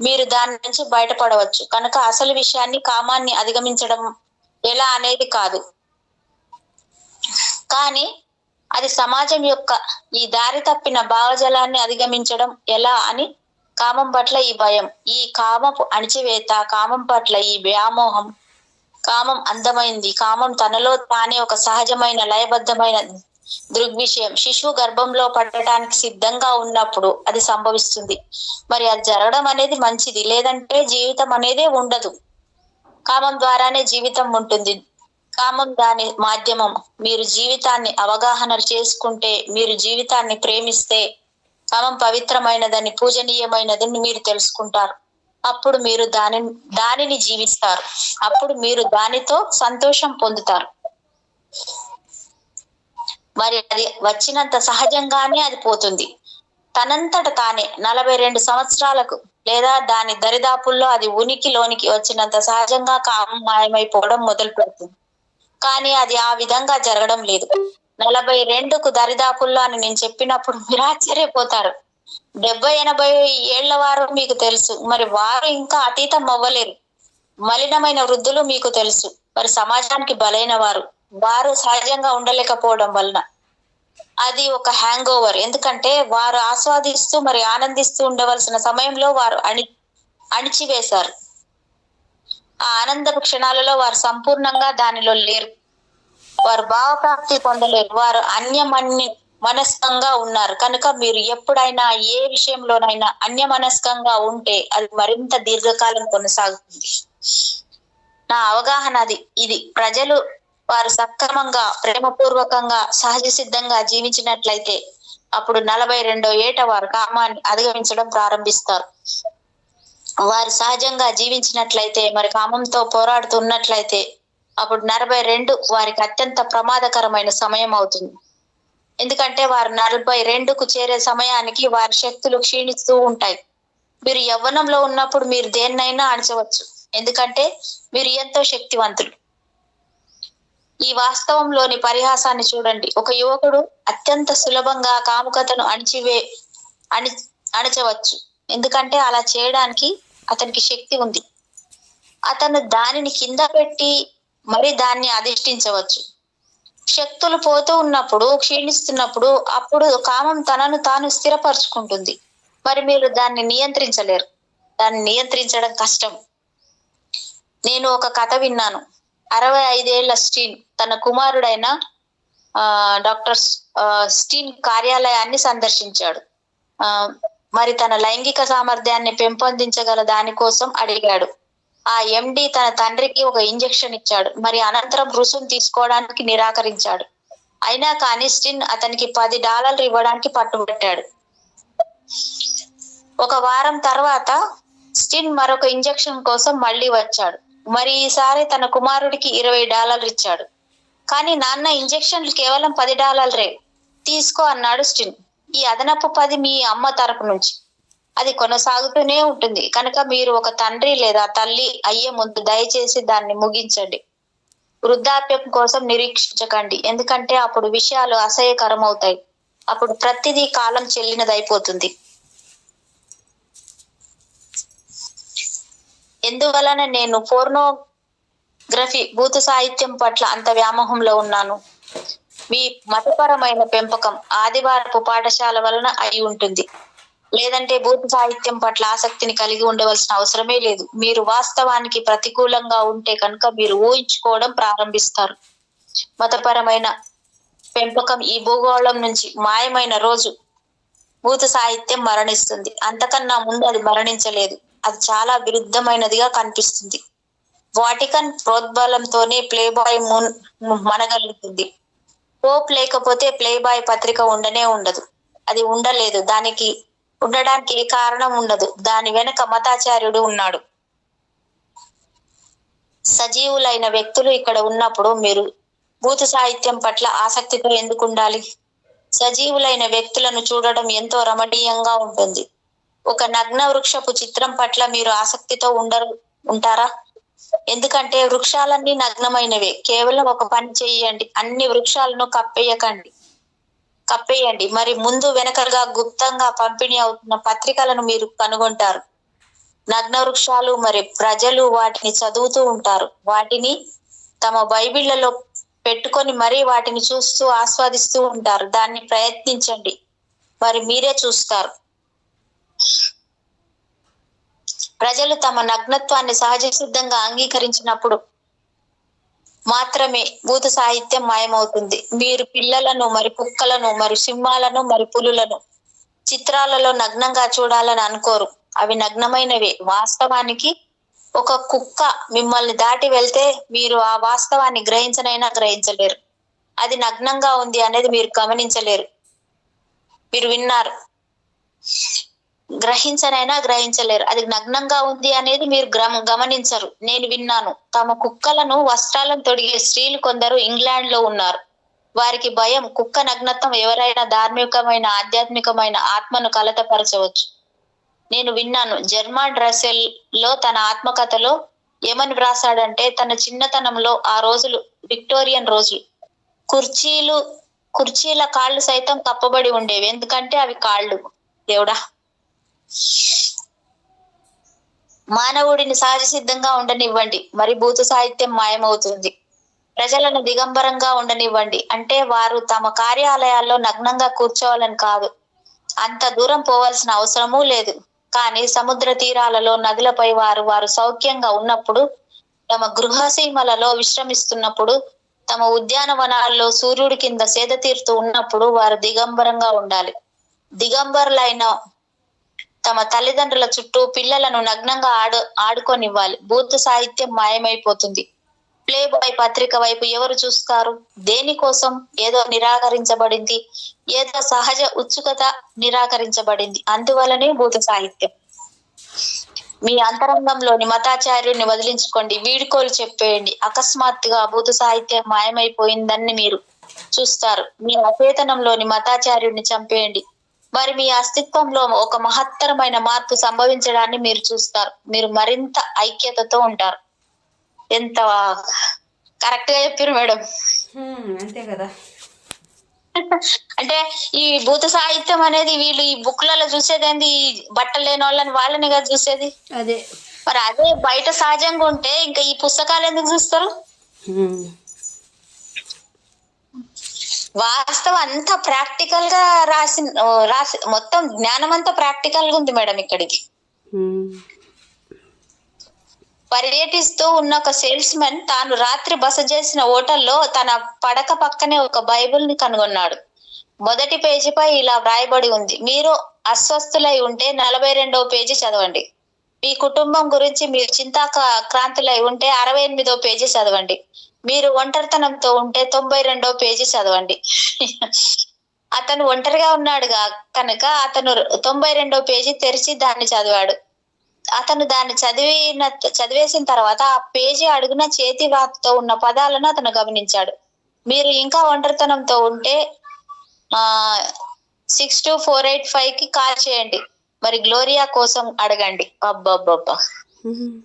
Speaker 2: మీరు దాని నుంచి బయటపడవచ్చు. కనుక అసలు విషయాన్ని కామాన్ని అధిగమించడం ఎలా అనేది కాదు, కానీ అది సమాజం యొక్క ఈ దారి తప్పిన భావజాలాన్ని అధిగమించడం ఎలా అని. కామం పట్ల ఈ భయం, ఈ కామపు అణిచివేత, కామం పట్ల ఈ వ్యామోహం. కామం అందమైంది. కామం తనలో తానే ఒక సహజమైన లయబద్ధమైన దృగ్విషయం. శిశువు గర్భంలో పడటానికి సిద్ధంగా ఉన్నప్పుడు అది సంభవిస్తుంది. మరి అది జరగడం అనేది మంచిది, లేదంటే జీవితం అనేదే ఉండదు. కామం ద్వారానే జీవితం ఉంటుంది. కామం దాని మాధ్యమం. మీరు జీవితాన్ని అవగాహన చేసుకుంటే, మీరు జీవితాన్ని ప్రేమిస్తే, కామం పవిత్రమైనదని, పూజనీయమైనదని మీరు తెలుసుకుంటారు. అప్పుడు మీరు దానిని జీవిస్తారు. అప్పుడు మీరు దానితో సంతోషం పొందుతారు. మరి అది వచ్చినంత సహజంగానే అది పోతుంది. తనంతట తానే 42 సంవత్సరాలకు లేదా దాని దరిదాపుల్లో అది ఉనికిలోనికి వచ్చినంత సహజంగా కామం మాయమైపోవడం మొదలు పెడుతుంది. కానీ అది ఆ విధంగా జరగడం లేదు. 42కు దరిదాపుల్లో అని నేను చెప్పినప్పుడు మీరు ఆశ్చర్యపోతారు. 70-80 ఏళ్ల వారు మీకు తెలుసు, మరి వారు ఇంకా అతీతం అవ్వలేరు. మలినమైన వృద్ధులు మీకు తెలుసు, మరి సమాజానికి బలైన వారు సహజంగా ఉండలేకపోవడం వలన అది ఒక హ్యాంగ్ ఓవర్. ఎందుకంటే వారు ఆస్వాదిస్తూ మరి ఆనందిస్తూ ఉండవలసిన సమయంలో వారు అణిచివేశారు. ఆ ఆనందపు క్షణాలలో వారు సంపూర్ణంగా దానిలో లేరు. వారు భావప్రాప్తి పొందలేరు. వారు మనస్కంగా ఉన్నారు. కనుక మీరు ఎప్పుడైనా ఏ విషయంలోనైనా అన్యమనస్కంగా ఉంటే అది మరింత దీర్ఘకాలం కొనసాగుతుంది. నా అవగాహన ఇది. ప్రజలు వారు సక్రమంగా, ప్రేమపూర్వకంగా, సహజ సిద్ధంగా జీవించినట్లయితే అప్పుడు 42వ ఏట వారు కామాన్ని అధిగమించడం ప్రారంభిస్తారు. వారు సహజంగా జీవించినట్లయితే, మరి కామంతో పోరాడుతున్నట్లయితే, అప్పుడు 42 వారికి అత్యంత ప్రమాదకరమైన సమయం అవుతుంది. ఎందుకంటే వారు 42కు చేరే సమయానికి వారి శక్తులు క్షీణిస్తూ ఉంటాయి. మీరు యవ్వనంలో ఉన్నప్పుడు మీరు దేన్నైనా అణచవచ్చు, ఎందుకంటే మీరు ఎంతో శక్తివంతులు. ఈ వాస్తవంలోని పరిహాసాన్ని చూడండి. ఒక యువకుడు అత్యంత సులభంగా కాముకతను అణచవచ్చు, ఎందుకంటే అలా చేయడానికి అతనికి శక్తి ఉంది. అతను దానిని కింద పెట్టి మరి దాన్ని అధిష్ఠించవచ్చు. శక్తులు పోతూ ఉన్నప్పుడు, క్షీణిస్తున్నప్పుడు, అప్పుడు కామం తనను తాను స్థిరపరచుకుంటుంది. మరి మీరు దాన్ని నియంత్రించలేరు. దాన్ని నియంత్రించడం కష్టం. నేను ఒక కథ విన్నాను. 65 ఏళ్ల స్టీన్ తన కుమారుడైన డాక్టర్ స్టీన్ కార్యాలయాన్ని సందర్శించాడు. మరి తన లైంగిక సామర్థ్యాన్ని పెంపొందించగల దానికోసం అడిగాడు. ఆ ఎండి తన తండ్రికి ఒక ఇంజెక్షన్ ఇచ్చాడు. మరి అనంతరం రుసుము తీసుకోవడానికి నిరాకరించాడు. అయినా కానీ స్టీన్ అతనికి $10 ఇవ్వడానికి పట్టుబట్టాడు. ఒక వారం తర్వాత స్టీన్ మరొక ఇంజెక్షన్ కోసం మళ్ళీ వచ్చాడు. మరి ఈసారి తన కుమారుడికి $20 ఇచ్చాడు. కానీ నాన్న, ఇంజెక్షన్లు కేవలం $10 తీసుకో అన్నాడు స్టీన్. ఈ అదనపు 10 మీ అమ్మ తరపు నుంచి. అది కొనసాగుతూనే ఉంటుంది. కనుక మీరు ఒక తండ్రి లేదా తల్లి అయ్యే ముందు దయచేసి దాన్ని ముగించండి. వృద్ధాప్యం కోసం నిరీక్షించకండి, ఎందుకంటే అప్పుడు విషయాలు అసహ్యకరం అవుతాయి. అప్పుడు ప్రతిదీ కాలం చెల్లినదైపోతుంది. ఎందువలన నేను పోర్నోగ్రఫీ, భూత సాహిత్యం పట్ల అంత వ్యామోహంలో ఉన్నాను? మీ మతపరమైన పెంపకం ఆదివారపు పాఠశాల వలన అయి ఉంటుంది. లేదంటే భూత సాహిత్యం పట్ల ఆసక్తిని కలిగి ఉండవలసిన అవసరమే లేదు. మీరు వాస్తవానికి ప్రతికూలంగా ఉంటే కనుక మీరు ఊహించుకోవడం ప్రారంభిస్తారు. మతపరమైన పెంపకం ఈ భూగోళం నుంచి మాయమైన రోజు భూత సాహిత్యం మరణిస్తుంది. అంతకన్నా ముందు అది మరణించలేదు. అది చాలా విరుద్ధమైనదిగా కనిపిస్తుంది. వాటికన్ ప్రోద్బలంతోనే ప్లేబాయ్ మనగలుగుతుంది. పోప్ లేకపోతే ప్లేబాయ్ పత్రిక ఉండనే ఉండదు. అది ఉండలేదు. దానికి ఉండడానికి ఏ కారణం ఉండదు. దాని వెనుక మతాచార్యుడు ఉన్నాడు. సజీవులైన వ్యక్తులు ఇక్కడ ఉన్నప్పుడు మీరు భూత సాహిత్యం పట్ల ఆసక్తితో ఎందుకు ఉండాలి? సజీవులైన వ్యక్తులను చూడడం ఎంతో రమణీయంగా ఉంటుంది. ఒక నగ్న వృక్షపు చిత్రం పట్ల మీరు ఆసక్తితో ఉంటారా? ఎందుకంటే వృక్షాలన్నీ నగ్నమైనవే. కేవలం ఒక పని చేయండి, అన్ని వృక్షాలను కప్పేయండి. మరి ముందు వెనకలుగా గుప్తంగా పంపిణీ అవుతున్న పత్రికలను మీరు కనుగొంటారు. నగ్న వృక్షాలు మరి ప్రజలు వాటిని చదువుతూ ఉంటారు. వాటిని తమ బైబిళ్లలో పెట్టుకొని మరీ వాటిని చూస్తూ ఆస్వాదిస్తూ ఉంటారు. దాన్ని ప్రయత్నించండి, మరి మీరే చూస్తారు. ప్రజలు తమ నగ్నత్వాన్ని సహజ సిద్ధంగా అంగీకరించినప్పుడు మాత్రమే భూత సాహిత్యం మాయమవుతుంది. మీరు పిల్లలను, మరి కుక్కలను, మరి సింహాలను, మరి పులులను చిత్రాలలో నగ్నంగా చూడాలని అనుకోరు. అవి నగ్నమైనవే. వాస్తవానికి ఒక కుక్క మిమ్మల్ని దాటి వెళ్తే మీరు ఆ వాస్తవాన్ని గ్రహించలేరు. అది నగ్నంగా ఉంది అనేది మీరు గమనించలేరు. మీరు విన్నారు, గ్రహించలేరు. అది నగ్నంగా ఉంది అనేది మీరు గమనించరు. నేను విన్నాను. తమ కుక్కలను వస్త్రాలను తొడిగే స్త్రీలు కొందరు ఇంగ్లాండ్ లో ఉన్నారు. వారికి భయం. కుక్క నగ్నత్వం ఎవరైనా ధార్మికమైన, ఆధ్యాత్మికమైన ఆత్మను కలతపరచవచ్చు. నేను విన్నాను. జర్మాన్ రసెల్ లో తన ఆత్మకథలో ఏమని వ్రాసాడంటే, తన చిన్నతనంలో ఆ రోజులు విక్టోరియన్ రోజులు. కుర్చీల కాళ్ళు సైతం కప్పబడి ఉండేవి, ఎందుకంటే అవి కాళ్ళు. దేవుడా, మానవుడిని సహజ సిద్ధంగా ఉండనివ్వండి, మరి భూత సాహిత్యం మాయమవుతుంది. ప్రజలను దిగంబరంగా ఉండనివ్వండి, అంటే వారు తమ కార్యాలయాల్లో నగ్నంగా కూర్చోవాలని కాదు. అంత దూరం పోవాల్సిన అవసరమూ లేదు. కానీ సముద్ర తీరాలలో, నదులపై వారు సౌఖ్యంగా ఉన్నప్పుడు, తమ గృహసీమలలో విశ్రమిస్తున్నప్పుడు, తమ ఉద్యానవనాల్లో సూర్యుడి కింద సేద తీరుతూ ఉన్నప్పుడు వారు దిగంబరంగా ఉండాలి. దిగంబరులైన తమ తల్లిదండ్రుల చుట్టూ పిల్లలను నగ్నంగా ఆడుకోనివ్వాలి. భూత సాహిత్యం మాయమైపోతుంది. ప్లే బాయ్ పత్రిక వైపు ఎవరు చూస్తారు? దేనికోసం? ఏదో నిరాకరించబడింది, ఏదో సహజ ఉత్సుకత నిరాకరించబడింది. అందువలనే భూత సాహిత్యం. మీ అంతరంగంలోని మతాచార్యుని వదిలించుకోండి, వీడుకోలు చెప్పేయండి. అకస్మాత్తుగా భూత సాహిత్యం మాయమైపోయిందని మీరు చూస్తారు. మీ అచేతనంలోని మతాచార్యుడిని చంపేయండి. మరి మీ అస్తిత్వంలో ఒక మహత్తరమైన మార్పు సంభవించడాన్ని మీరు చూస్తారు. మీరు మరింత ఐక్యతతో ఉంటారు. ఎంత కరెక్ట్ గా చెప్పారు మేడం.
Speaker 1: అంతే కదా.
Speaker 2: అంటే ఈ భూత సాహిత్యం అనేది వీళ్ళు ఈ బుక్లలో చూసేది ఏంది, ఈ బట్టలు లేని వాళ్ళని కదా చూసేది.
Speaker 1: అదే
Speaker 2: మరి అదే బయట సహజంగా ఉంటే ఇంకా ఈ పుస్తకాలు ఎందుకు చూస్తారు? వాస్తవం అంతా ప్రాక్టికల్ గా రాసి మొత్తం జ్ఞానం అంతా ప్రాక్టికల్ గా ఉంది మేడం. ఇక్కడికి పర్యటిస్తూ ఉన్న ఒక సేల్స్ మెన్ తాను రాత్రి బస చేసిన హోటల్లో తన పడక పక్కనే ఒక బైబిల్ ని కనుగొన్నాడు. మొదటి పేజీపై ఇలా వ్రాయబడి ఉంది: మీరు అస్వస్థులై ఉంటే 42వ పేజీ చదవండి. మీ కుటుంబం గురించి మీరు చింతాక్రాంతులై ఉంటే 68వ పేజీ చదవండి. మీరు ఒంటరితనంతో ఉంటే 92వ పేజీ చదవండి. అతను ఒంటరిగా ఉన్నాడుగా కనుక అతను 92వ పేజీ తెరిచి దాన్ని చదివాడు. అతను దాన్ని చదివేసిన తర్వాత ఆ పేజీ అడుగున చేతి వ్రాతతో ఉన్న పదాలను అతను గమనించాడు. మీరు ఇంకా ఒంటరితనంతో ఉంటే 62485 కి కాల్ చేయండి. మరి గ్లోరియా కోసం అడగండి. అబ్బబ్బబ్బా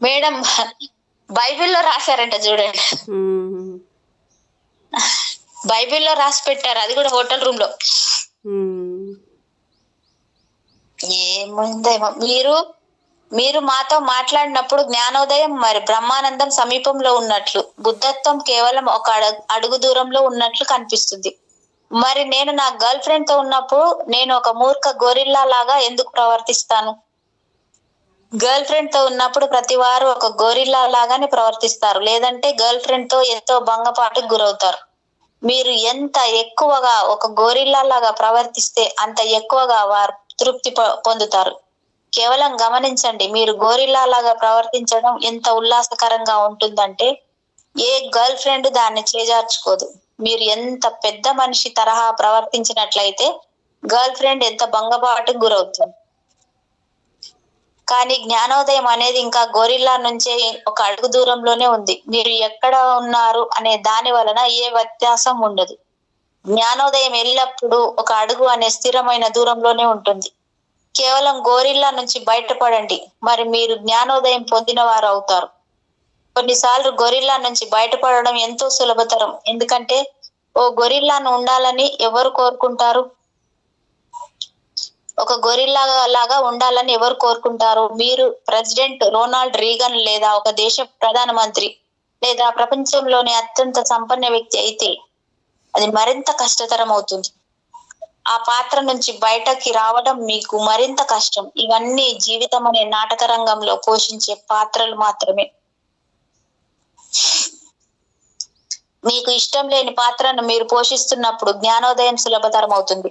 Speaker 2: మేడం, బైబిల్లో రాశారంట చూడండి. బైబిల్లో రాసి పెట్టారు, అది కూడా హోటల్ రూమ్ లో. ఏముందేమో. మీరు మాతో మాట్లాడినప్పుడు జ్ఞానోదయం మరి బ్రహ్మానందం సమీపంలో ఉన్నట్లు, బుద్ధత్వం కేవలం ఒక అడుగు దూరంలో ఉన్నట్లు కనిపిస్తుంది. మరి నేను నా గర్ల్ ఫ్రెండ్ తో ఉన్నప్పుడు నేను ఒక మూర్ఖ గొరిల్లా లాగా ఎందుకు ప్రవర్తిస్తాను? గర్ల్ ఫ్రెండ్ తో ఉన్నప్పుడు ప్రతి వారు ఒక గొరిల్లా లాగానే ప్రవర్తిస్తారు, లేదంటే గర్ల్ ఫ్రెండ్ తో ఎంతో భంగపాటుకు గురవుతారు. మీరు ఎంత ఎక్కువగా ఒక గొరిల్లా లాగా ప్రవర్తిస్తే అంత ఎక్కువగా వారు తృప్తి పొందుతారు. కేవలం గమనించండి, మీరు గోరిల్లా లాగా ప్రవర్తించడం ఎంత ఉల్లాసకరంగా ఉంటుందంటే ఏ గర్ల్ ఫ్రెండ్ దాన్ని చేజార్చుకోదు. మీరు ఎంత పెద్ద మనిషి తరహా ప్రవర్తించినట్లయితే గర్ల్ ఫ్రెండ్ ఎంత భంగపాటుకు గురవుతుంది. కానీ జ్ఞానోదయం అనేది ఇంకా గోరిల్లా నుంచే ఒక అడుగు దూరంలోనే ఉంది. మీరు ఎక్కడ ఉన్నారు అనే దాని వలన ఏ వ్యత్యాసం ఉండదు. జ్ఞానోదయం ఎల్లప్పుడూ ఒక అడుగు అనే స్థిరమైన దూరంలోనే ఉంటుంది. కేవలం గోరిల్లా నుంచి బయటపడండి, మరి మీరు జ్ఞానోదయం పొందిన వారు అవుతారు. కొన్నిసార్లు గొరిల్లా నుంచి బయటపడడం ఎంతో సులభతరం, ఎందుకంటే ఓ గొరిల్లాను ఉండాలని ఎవరు కోరుకుంటారు? ఒక గొరిల్లా లాగా ఉండాలని ఎవరు కోరుకుంటారు? మీరు ప్రెసిడెంట్ రొనాల్డ్ రీగన్ లేదా ఒక దేశ ప్రధానమంత్రి లేదా ప్రపంచంలోని అత్యంత సంపన్న వ్యక్తి అయితే అది మరింత కష్టతరం అవుతుంది. ఆ పాత్ర నుంచి బయటకి రావడం మీకు మరింత కష్టం. ఇవన్నీ జీవితం అనే నాటక రంగంలో పోషించే పాత్రలు మాత్రమే. మీకు ఇష్టం లేని పాత్రను మీరు పోషిస్తున్నప్పుడు జ్ఞానోదయం సులభతరం అవుతుంది.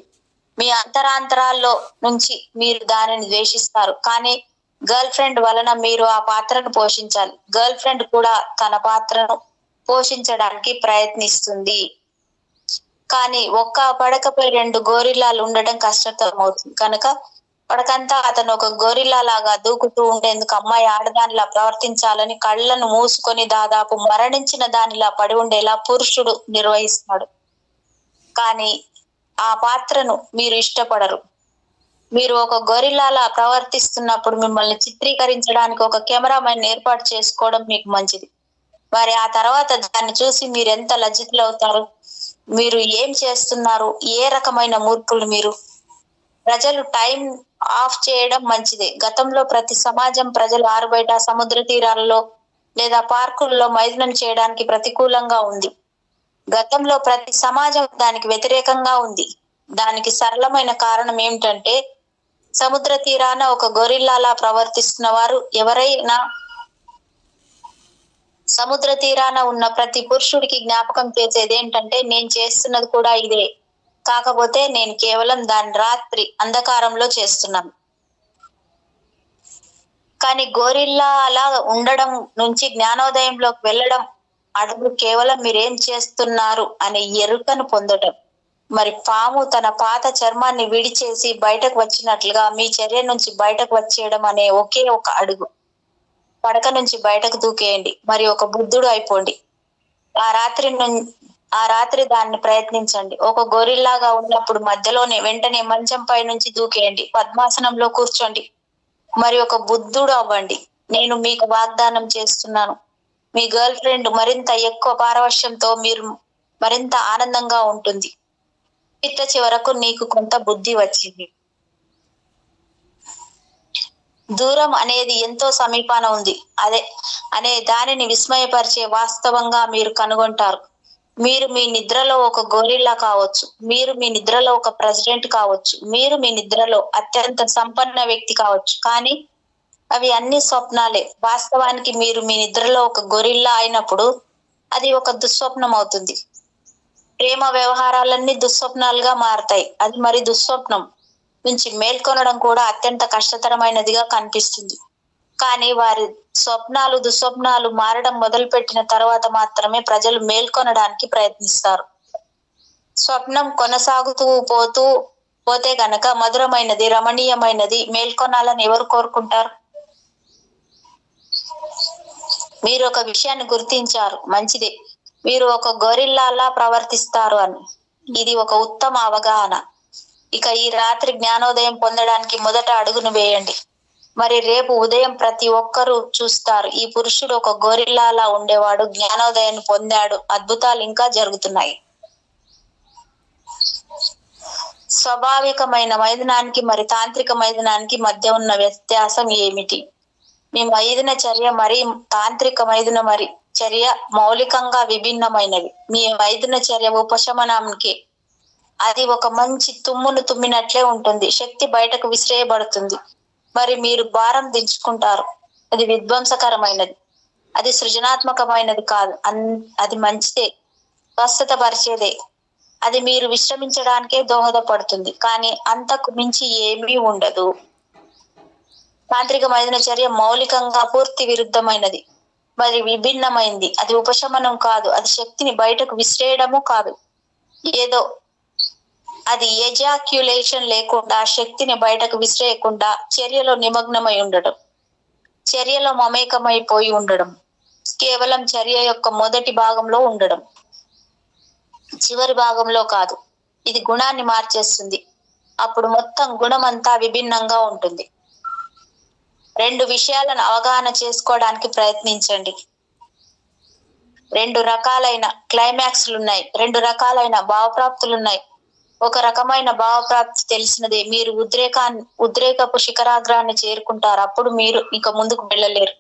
Speaker 2: మీ అంతరాంతరాల్లో నుంచి మీరు దానిని ద్వేషిస్తారు, కానీ గర్ల్ ఫ్రెండ్ వలన మీరు ఆ పాత్రను పోషించాలి. గర్ల్ ఫ్రెండ్ కూడా తన పాత్రను పోషించడానికి ప్రయత్నిస్తుంది, కానీ ఒక్క పడకపై 2 గోరిల్లాలు ఉండడం కష్టతరం అవుతుంది. కనుక పడకంతా అతను ఒక గోరిల్లా లాగా దూకుతూ ఉండేందుకు అమ్మాయి ఆడదానిలా ప్రవర్తించాలని కళ్ళను మూసుకొని దాదాపు మరణించిన దానిలా పడి ఉండేలా పురుషుడు నిర్వహిస్తాడు. కానీ ఆ పాత్రను మీరు ఇష్టపడరు. మీరు ఒక గొరిల్లాలా ప్రవర్తిస్తున్నప్పుడు మిమ్మల్ని చిత్రీకరించడానికి ఒక కెమెరామెన్ ఏర్పాటు చేసుకోవడం మీకు మంచిది. మరి ఆ తర్వాత దాన్ని చూసి మీరు ఎంత లజ్జితులవుతారు. మీరు ఏం చేస్తున్నారు? ఏ రకమైన మూర్ఖులు మీరు? ప్రజలు టైం ఆఫ్ చేయడం మంచిదే. గతంలో ప్రతి సమాజం ప్రజలు ఆరుబయట, సముద్ర తీరాలలో లేదా పార్కుల్లో మైదానం చేయడానికి ప్రతికూలంగా ఉంది. గతంలో ప్రతి సమాజం దానికి వ్యతిరేకంగా ఉంది. దానికి సరళమైన కారణం ఏమిటంటే సముద్ర తీరాన ఒక గొరిల్లాలా ప్రవర్తిస్తున్న వారు ఎవరైనా సముద్ర తీరాన ఉన్న ప్రతి పురుషుడికి జ్ఞాపకం చేసేది ఏంటంటే నేను చేస్తున్నది కూడా ఇదే, కాకపోతే నేను కేవలం దాని రాత్రి అంధకారంలో చేస్తున్నాను. కానీ గోరిల్లా అలా ఉండడం నుంచి జ్ఞానోదయంలోకి వెళ్ళడం అడుగు కేవలం మీరేం చేస్తున్నారు అనే ఎరుకను పొందడం. మరి పాము తన పాత చర్మాన్ని విడిచేసి బయటకు వచ్చినట్లుగా మీ చర్య నుంచి బయటకు వచ్చేయడం అనే ఒకే ఒక అడుగు. పడక నుంచి బయటకు దూకేయండి, మరి ఒక బుద్ధుడు అయిపోండి. ఆ రాత్రి దాన్ని ప్రయత్నించండి. ఒక గొరిల్లాగా ఉన్నప్పుడు మధ్యలోనే వెంటనే మంచంపై నుంచి దూకేయండి, పద్మాసనంలో కూర్చోండి, మరి ఒక బుద్ధుడు అవ్వండి. నేను మీకు వాగ్దానం చేస్తున్నాను, మీ గర్ల్ ఫ్రెండ్ మరింత ఎక్కువ పారవశ్యంతో మీరు మరింత ఆనందంగా ఉంటుంది. చిట్ట చివరకు నీకు కొంత బుద్ధి వచ్చింది. దూరం అనేది ఎంతో సమీపాన ఉంది అనే దానిని విస్మయపరిచే వాస్తవంగా మీరు కనుగొంటారు. మీరు మీ నిద్రలో ఒక గొరిల్లా కావచ్చు, మీరు మీ నిద్రలో ఒక ప్రెసిడెంట్ కావచ్చు, మీరు మీ నిద్రలో అత్యంత సంపన్న వ్యక్తి కావచ్చు, కానీ అవి అన్ని స్వప్నాలే. వాస్తవానికి మీరు మీ నిద్రలో ఒక గొరిల్లా అయినప్పుడు అది ఒక దుస్వప్నం అవుతుంది. ప్రేమ వ్యవహారాలన్నీ దుస్వప్నాలుగా మారతాయి. అది మరి దుస్వప్నం నుంచి మేల్కొనడం కూడా అత్యంత కష్టతరమైనదిగా కనిపిస్తుంది. కానీ వారి స్వప్నాలు దుస్వప్నాలు మారడం మొదలుపెట్టిన తర్వాత మాత్రమే ప్రజలు మేల్కొనడానికి ప్రయత్నిస్తారు. స్వప్నం కొనసాగుతూ పోతే గనక మధురమైనది, రమణీయమైనది మేల్కొనాలని ఎవరు కోరుకుంటారు? మీరు ఒక విషయాన్ని గుర్తించారు, మంచిదే, మీరు ఒక గొరిల్లాలా ప్రవర్తిస్తారు అని. ఇది ఒక ఉత్తమ అవగాహన. ఇక ఈ రాత్రి జ్ఞానోదయం పొందడానికి మొదట అడుగును వేయండి. మరి రేపు ఉదయం ప్రతి ఒక్కరూ చూస్తారు, ఈ పురుషుడు ఒక గొరిల్లాలా ఉండేవాడు, జ్ఞానోదయాన్ని పొందాడు, అద్భుతాలు ఇంకా జరుగుతున్నాయి. స్వాభావికమైన మైదానానికి మరి తాంత్రిక మైదానానికి మధ్య ఉన్న వ్యత్యాసం ఏమిటి? మీ మైదున చర్య మరి తాంత్రిక మైదున మరి చర్య మౌలికంగా విభిన్నమైనవి. మీ మైదున చర్య ఉపశమనానికి అది ఒక మంచి తుమ్మును తుమ్మినట్లే ఉంటుంది. శక్తి బయటకు విసిరేయబడుతుంది, మరి మీరు భారం దించుకుంటారు. అది విధ్వంసకరమైనది, అది సృజనాత్మకమైనది కాదు. అది మంచిదే, స్వస్థత పరిచేదే, అది మీరు విశ్రమించడానికే దోహదపడుతుంది, కానీ అంతకు మించి ఏమీ ఉండదు. తాంత్రిక మైదున చర్య మౌలికంగా పూర్తి విరుద్ధమైనది, మరి విభిన్నమైంది. అది ఉపశమనం కాదు, అది శక్తిని బయటకు విసిరేయడము కాదు. అది ఎజాక్యులేషన్ లేకుండా, శక్తిని బయటకు విసిరేయకుండా చర్యలో నిమగ్నమై ఉండడం, చర్యలో మమేకమైపోయి ఉండడం, కేవలం చర్య యొక్క మొదటి భాగంలో ఉండడం, చివరి భాగంలో కాదు. ఇది గుణాన్ని మార్చేస్తుంది, అప్పుడు మొత్తం గుణమంతా విభిన్నంగా ఉంటుంది. రెండు విషయాలను అవగాహన చేసుకోవడానికి ప్రయత్నించండి. రెండు రకాలైన క్లైమాక్స్లున్నాయి, రెండు రకాలైన భావప్రాప్తులున్నాయి. ఒక రకమైన భావప్రాప్తి తెలిసినదే, మీరు ఉద్రేకపు శిఖరాగ్రాన్ని చేరుకుంటారు, అప్పుడు మీరు ఇక ముందుకు వెళ్ళలేరు.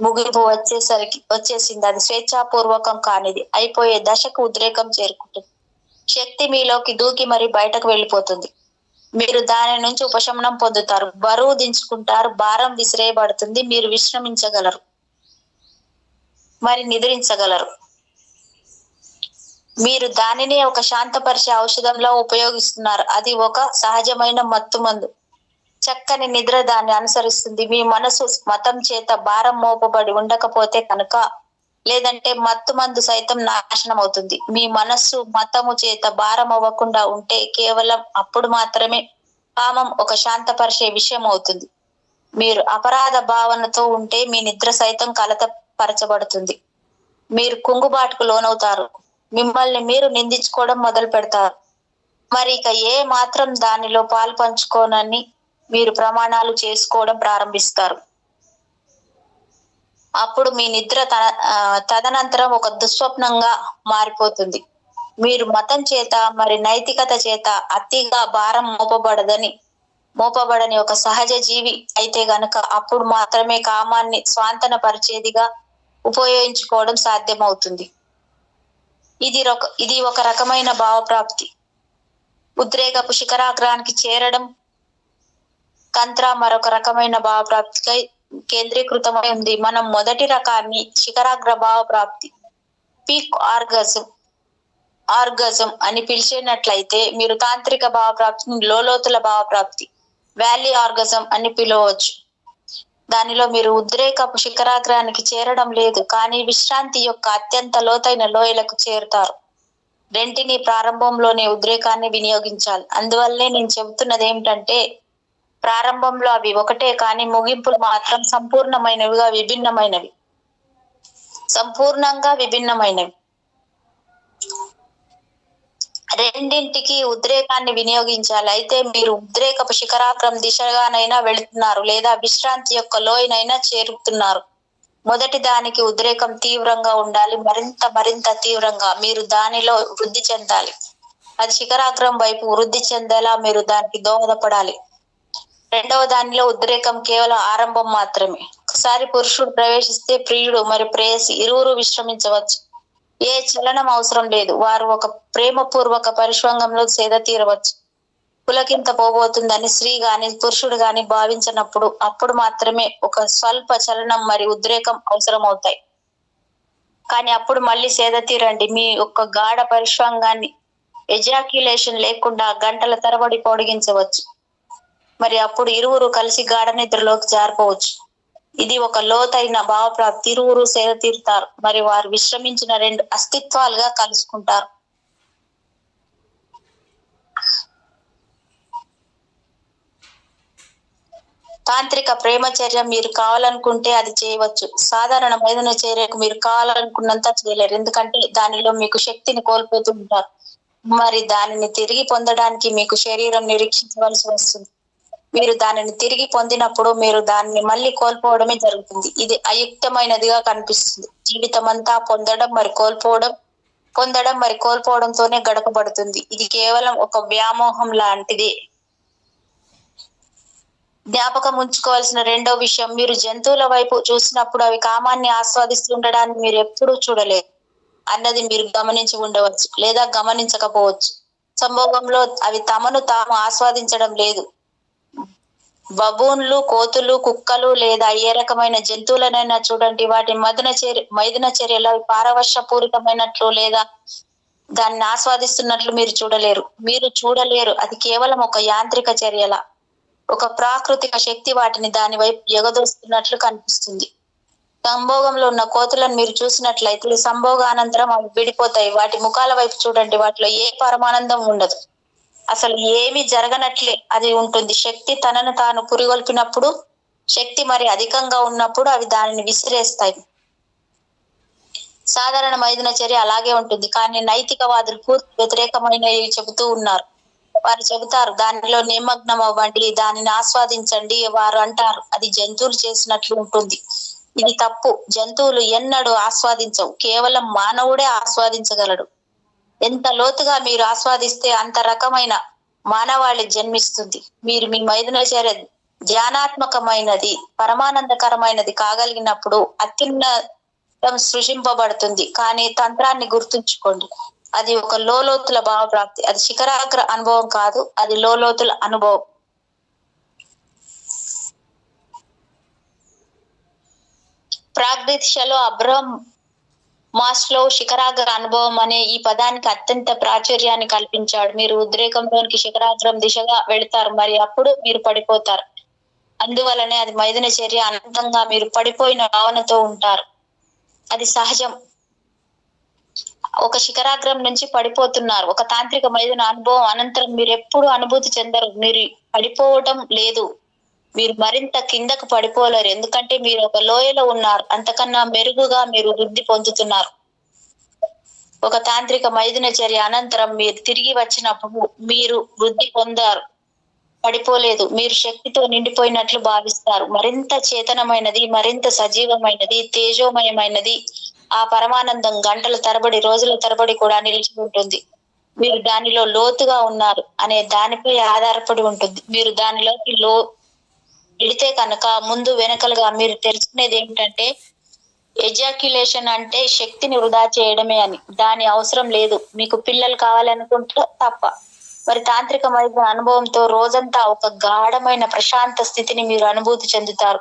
Speaker 2: ముగింపు వచ్చేసింది, అది స్వేచ్ఛాపూర్వకం కానిది. అయిపోయే దశకు ఉద్రేకం చేరుకుంటుంది, శక్తి మీలోకి దూకి మరి బయటకు వెళ్ళిపోతుంది. మీరు దాని నుంచి ఉపశమనం పొందుతారు, బరువు దించుకుంటారు, భారం విసిరేయబడుతుంది, మీరు విశ్రమించగలరు, మరి నిద్రించగలరు. మీరు దానినే ఒక శాంతపరిచే ఔషధంలో ఉపయోగిస్తున్నారు. అది ఒక సహజమైన మత్తుమందు. చక్కని నిద్ర దాన్ని అనుసరిస్తుంది. మీ మనసు మతం చేత భారం మోపబడి ఉండకపోతే కనుక, లేదంటే మత్తుమందు సైతం నాశనం అవుతుంది. మీ మనస్సు మతము చేత భారం అవ్వకుండా ఉంటే కేవలం అప్పుడు మాత్రమే కామం ఒక శాంతపరిచే విషయం అవుతుంది. మీరు అపరాధ భావనతో ఉంటే మీ నిద్ర సైతం కలతపరచబడుతుంది, మీరు కుంగుబాటుకు లోనవుతారు, మిమ్మల్ని మీరు నిందించుకోవడం మొదలు పెడతారు, మరి ఇక ఏ మాత్రం దానిలో పాలు పంచుకోనని మీరు ప్రమాణాలు చేసుకోవడం ప్రారంభిస్తారు. అప్పుడు మీ నిద్ర తదనంతరం ఒక దుస్వప్నంగా మారిపోతుంది. మీరు మతం చేత మరి నైతికత చేత అతిగా భారం మోపబడని ఒక సహజ జీవి అయితే గనక, అప్పుడు మాత్రమే కామాన్ని స్వాంతన పరిచేదిగా ఉపయోగించుకోవడం సాధ్యమవుతుంది. ఇది ఒక రకమైన భావప్రాప్తి. ఉద్రేకపు శిఖరాగ్రానికి చేరడం కంత్ర మరొక రకమైన భావప్రాప్తికై కేంద్రీకృతమై ఉంది. మనం మొదటి రకాన్ని శిఖరాగ్ర భావప్రాప్తి, పీక్ ఆర్గజం అని పిలిచేనట్లయితే, మీరు తాంత్రిక భావప్రాప్తిని లోతుల భావప్రాప్తి, వ్యాలీ ఆర్గజం అని పిలవచ్చు. దానిలో మీరు ఉద్రేకపు శిఖరాగ్రానికి చేరడం లేదు, కానీ విశ్రాంతి యొక్క అత్యంత లోతైన లోయలకు చేరుతారు. రెంటిని ప్రారంభంలోనే ఉద్రేకాన్ని వినియోగించాలి. అందువల్లనే నేను చెబుతున్నది ఏమిటంటే, ప్రారంభంలో అవి ఒకటే కానీ ముగింపులు మాత్రం సంపూర్ణంగా విభిన్నమైనవి. రెండింటికి ఉద్రేకాన్ని వినియోగించాలి. అయితే మీరు ఉద్రేకపు శిఖరాగ్రం దిశగానైనా వెళుతున్నారు లేదా విశ్రాంతి యొక్క లోయనైనా చేరుతున్నారు. మొదటి దానికి ఉద్రేకం తీవ్రంగా ఉండాలి, మరింత తీవ్రంగా. మీరు దానిలో వృద్ధి చెందాలి. అది శిఖరాగ్రం వైపు వృద్ధి చెందేలా మీరు దానికి దోహదపడాలి. రెండవ దానిలో ఉద్రేకం కేవలం ఆరంభం మాత్రమే. ఒకసారి పురుషుడు ప్రవేశిస్తే ప్రియుడు మరి ప్రేయసి ఇరువురు విశ్రమించవచ్చు. ఏ చలనం అవసరం లేదు. వారు ఒక ప్రేమపూర్వక పరిష్వంగంలో సేద తీరవచ్చు. పులకింత పోబోతుందని స్త్రీ గాని పురుషుడు గాని భావించినప్పుడు అప్పుడు మాత్రమే ఒక స్వల్ప చలనం మరి ఉద్రేకం అవసరమవుతాయి. కానీ అప్పుడు మళ్ళీ సేద తీరండి. మీ యొక్క గాఢ పరిష్వంగాన్ని ఎజాక్యులేషన్ లేకుండా గంటల తరబడి పొడిగించవచ్చు. మరి అప్పుడు ఇరువురు కలిసి గాఢ నిద్రలోకి జారిపోవచ్చు. ఇది ఒక లోతైన భావప్రాప్తి. ఇరువురు సేద తీరుతారు. మరి వారు విశ్రమించిన రెండు అస్తిత్వాలుగా కలుసుకుంటారు. తాంత్రిక ప్రేమచర్య మీరు కావాలనుకుంటే అది చేయవచ్చు. సాధారణ మైదున చర్యకు మీరు కావాలనుకున్నంత చేయలేరు. ఎందుకంటే దానిలో మీకు శక్తిని కోల్పోతూ ఉంటారు. మరి దానిని తిరిగి పొందడానికి మీకు శరీరం నిరీక్షించవలసి వస్తుంది. మీరు దానిని తిరిగి పొందినప్పుడు మీరు దానిని మళ్ళీ కోల్పోవడమే జరుగుతుంది. ఇది అయుక్తమైనదిగా కనిపిస్తుంది. జీవితం అంతా పొందడం మరి కోల్పోవడంతోనే గడపబడుతుంది. ఇది కేవలం ఒక వ్యామోహం లాంటిది. జ్ఞాపకం ఉంచుకోవాల్సిన రెండో విషయం, మీరు జంతువుల వైపు చూసినప్పుడు అవి కామాన్ని ఆస్వాదిస్తుండడాన్ని మీరు ఎప్పుడూ చూడలేరు అన్నది మీరు గమనించి ఉండవచ్చు లేదా గమనించకపోవచ్చు. సంభోగంలో అవి తమను తాము ఆస్వాదించడం లేదు. బబూన్లు, కోతులు, కుక్కలు లేదా ఏ రకమైన జంతువులనైనా చూడండి. వాటి మైదున చర్యలు అవి పారవశ్యపూరితమైనట్లు లేదా దాన్ని ఆస్వాదిస్తున్నట్లు మీరు చూడలేరు. అది కేవలం ఒక యాంత్రిక చర్యల, ఒక ప్రాకృతిక శక్తి వాటిని దాని వైపు ఎగదోస్తున్నట్లు కనిపిస్తుంది. సంభోగంలో ఉన్న కోతులను మీరు చూసినట్లయితే సంభోగానంతరం అవి విడిపోతాయి. వాటి ముఖాల వైపు చూడండి. వాటిలో ఏ పరమానందం ఉండదు. అసలు ఏమి జరగనట్లే అది ఉంటుంది. శక్తి తనను తాను పురిగొల్పినప్పుడు, శక్తి మరి అధికంగా ఉన్నప్పుడు అవి దానిని విసిరేస్తాయి. సాధారణ మైదున చర్య అలాగే ఉంటుంది. కానీ నైతికవాదులు పూర్తి వ్యతిరేకమైనవి చెబుతూ ఉన్నారు. వారు చెబుతారు దానిలో నిమగ్నం అవ్వండి, దానిని ఆస్వాదించండి. వారు అంటారు అది జంతువులు చేసినట్లు ఉంటుంది. ఇది తప్పు. జంతువులు ఎన్నడూ ఆస్వాదించవు. కేవలం మానవుడే ఆస్వాదించగలడు. ఎంత లోతుగా మీరు ఆస్వాదిస్తే అంత రకమైన మానవాళి జన్మిస్తుంది. మీరు మీ మైదున చర్య ధ్యానాత్మకమైనది, పరమానందకరమైనది కాగలిగినప్పుడు అత్యున్నతం సృష్టింపబడుతుంది. కానీ తంత్రాన్ని గుర్తుంచుకోండి, అది ఒక లోతుల భావప్రాప్తి. అది శిఖరాగ్ర అనుభవం కాదు, అది లోతుల అనుభవం. ప్రాగ్దిశలో అబ్రహం మాస్లో శిఖరాగ్ర అనుభవం అనే ఈ పదానికి అత్యంత ప్రాచుర్యాన్ని కల్పించాడు. మీరు ఉద్రేకంలోనికి శిఖరాగ్రం దిశగా వెళతారు, మరి అప్పుడు మీరు పడిపోతారు. అందువలనే అది మైదున చర్య. అనంతంగా మీరు పడిపోయిన భావనతో ఉంటారు. అది సహజం. ఒక శిఖరాగ్రం నుంచి పడిపోతున్నారు. ఒక తాంత్రిక మైదున అనుభవం అనంతరం మీరు ఎప్పుడు అనుభూతి చెందరు. మీరు పడిపోవడం లేదు. మీరు మరింత కిందకు పడిపోలేరు. ఎందుకంటే మీరు ఒక లోయలో ఉన్నారు. అంతకన్నా మెరుగుగా మీరు వృద్ధి పొందుతున్నారు. ఒక తాంత్రిక మైదున చర్య అనంతరం మీరు తిరిగి వచ్చినప్పుడు మీరు వృద్ధి పొందారు, పడిపోలేదు. మీరు శక్తితో నిండిపోయినట్లు భావిస్తారు. మరింత చేతనమైనది, మరింత సజీవమైనది, తేజోమయమైనది. ఆ పరమానందం గంటల తరబడి, రోజుల తరబడి కూడా నిలిచి ఉంటుంది. మీరు దానిలో లోతుగా ఉన్నారు అనే దానిపై ఆధారపడి ఉంటుంది. మీరు దానిలోకి వెళితే కనుక ముందు వెనకలుగా మీరు తెలుసుకునేది ఏమిటంటే ఎజాక్యులేషన్ అంటే శక్తిని వృధా చేయడమే అని. దాని అవసరం లేదు. మీకు పిల్లలు కావాలనుకుంటే తప్ప. మరి తాంత్రిక మైదున అనుభవంతో రోజంతా ఒక గాఢమైన ప్రశాంత స్థితిని మీరు అనుభూతి చెందుతారు.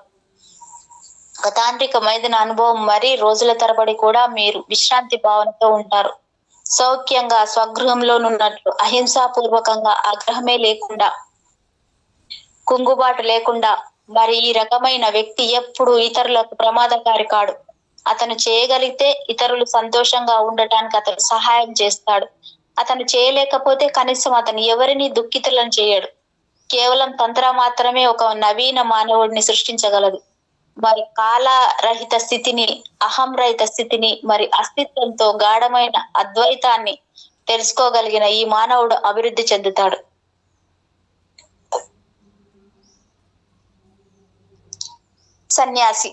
Speaker 2: ఒక తాంత్రిక మైదున అనుభవం మరి రోజుల తరబడి కూడా మీరు విశ్రాంతి భావనతో ఉంటారు. సౌఖ్యంగా స్వగృహంలోనున్నట్లు, అహింసాపూర్వకంగా, ఆగ్రహమే లేకుండా, కుంగుబాటు లేకుండా. మరి ఈ రకమైన వ్యక్తి ఎప్పుడు ఇతరులకు ప్రమాదకారి కాడు. అతను చేయగలిగితే ఇతరులు సంతోషంగా ఉండటానికి అతను సహాయం చేస్తాడు. అతను చేయలేకపోతే కనీసం అతను ఎవరిని దుఃఖితులను చేయడు. కేవలం తంత్ర మాత్రమే ఒక నవీన మానవుడిని సృష్టించగలదు. మరి కాలరహిత స్థితిని, అహం రహిత స్థితిని, మరి అస్తిత్వంతో గాఢమైన అద్వైతాన్ని తెలుసుకోగలిగిన ఈ మానవుడు అభివృద్ధి చెందుతాడు. సన్యాసి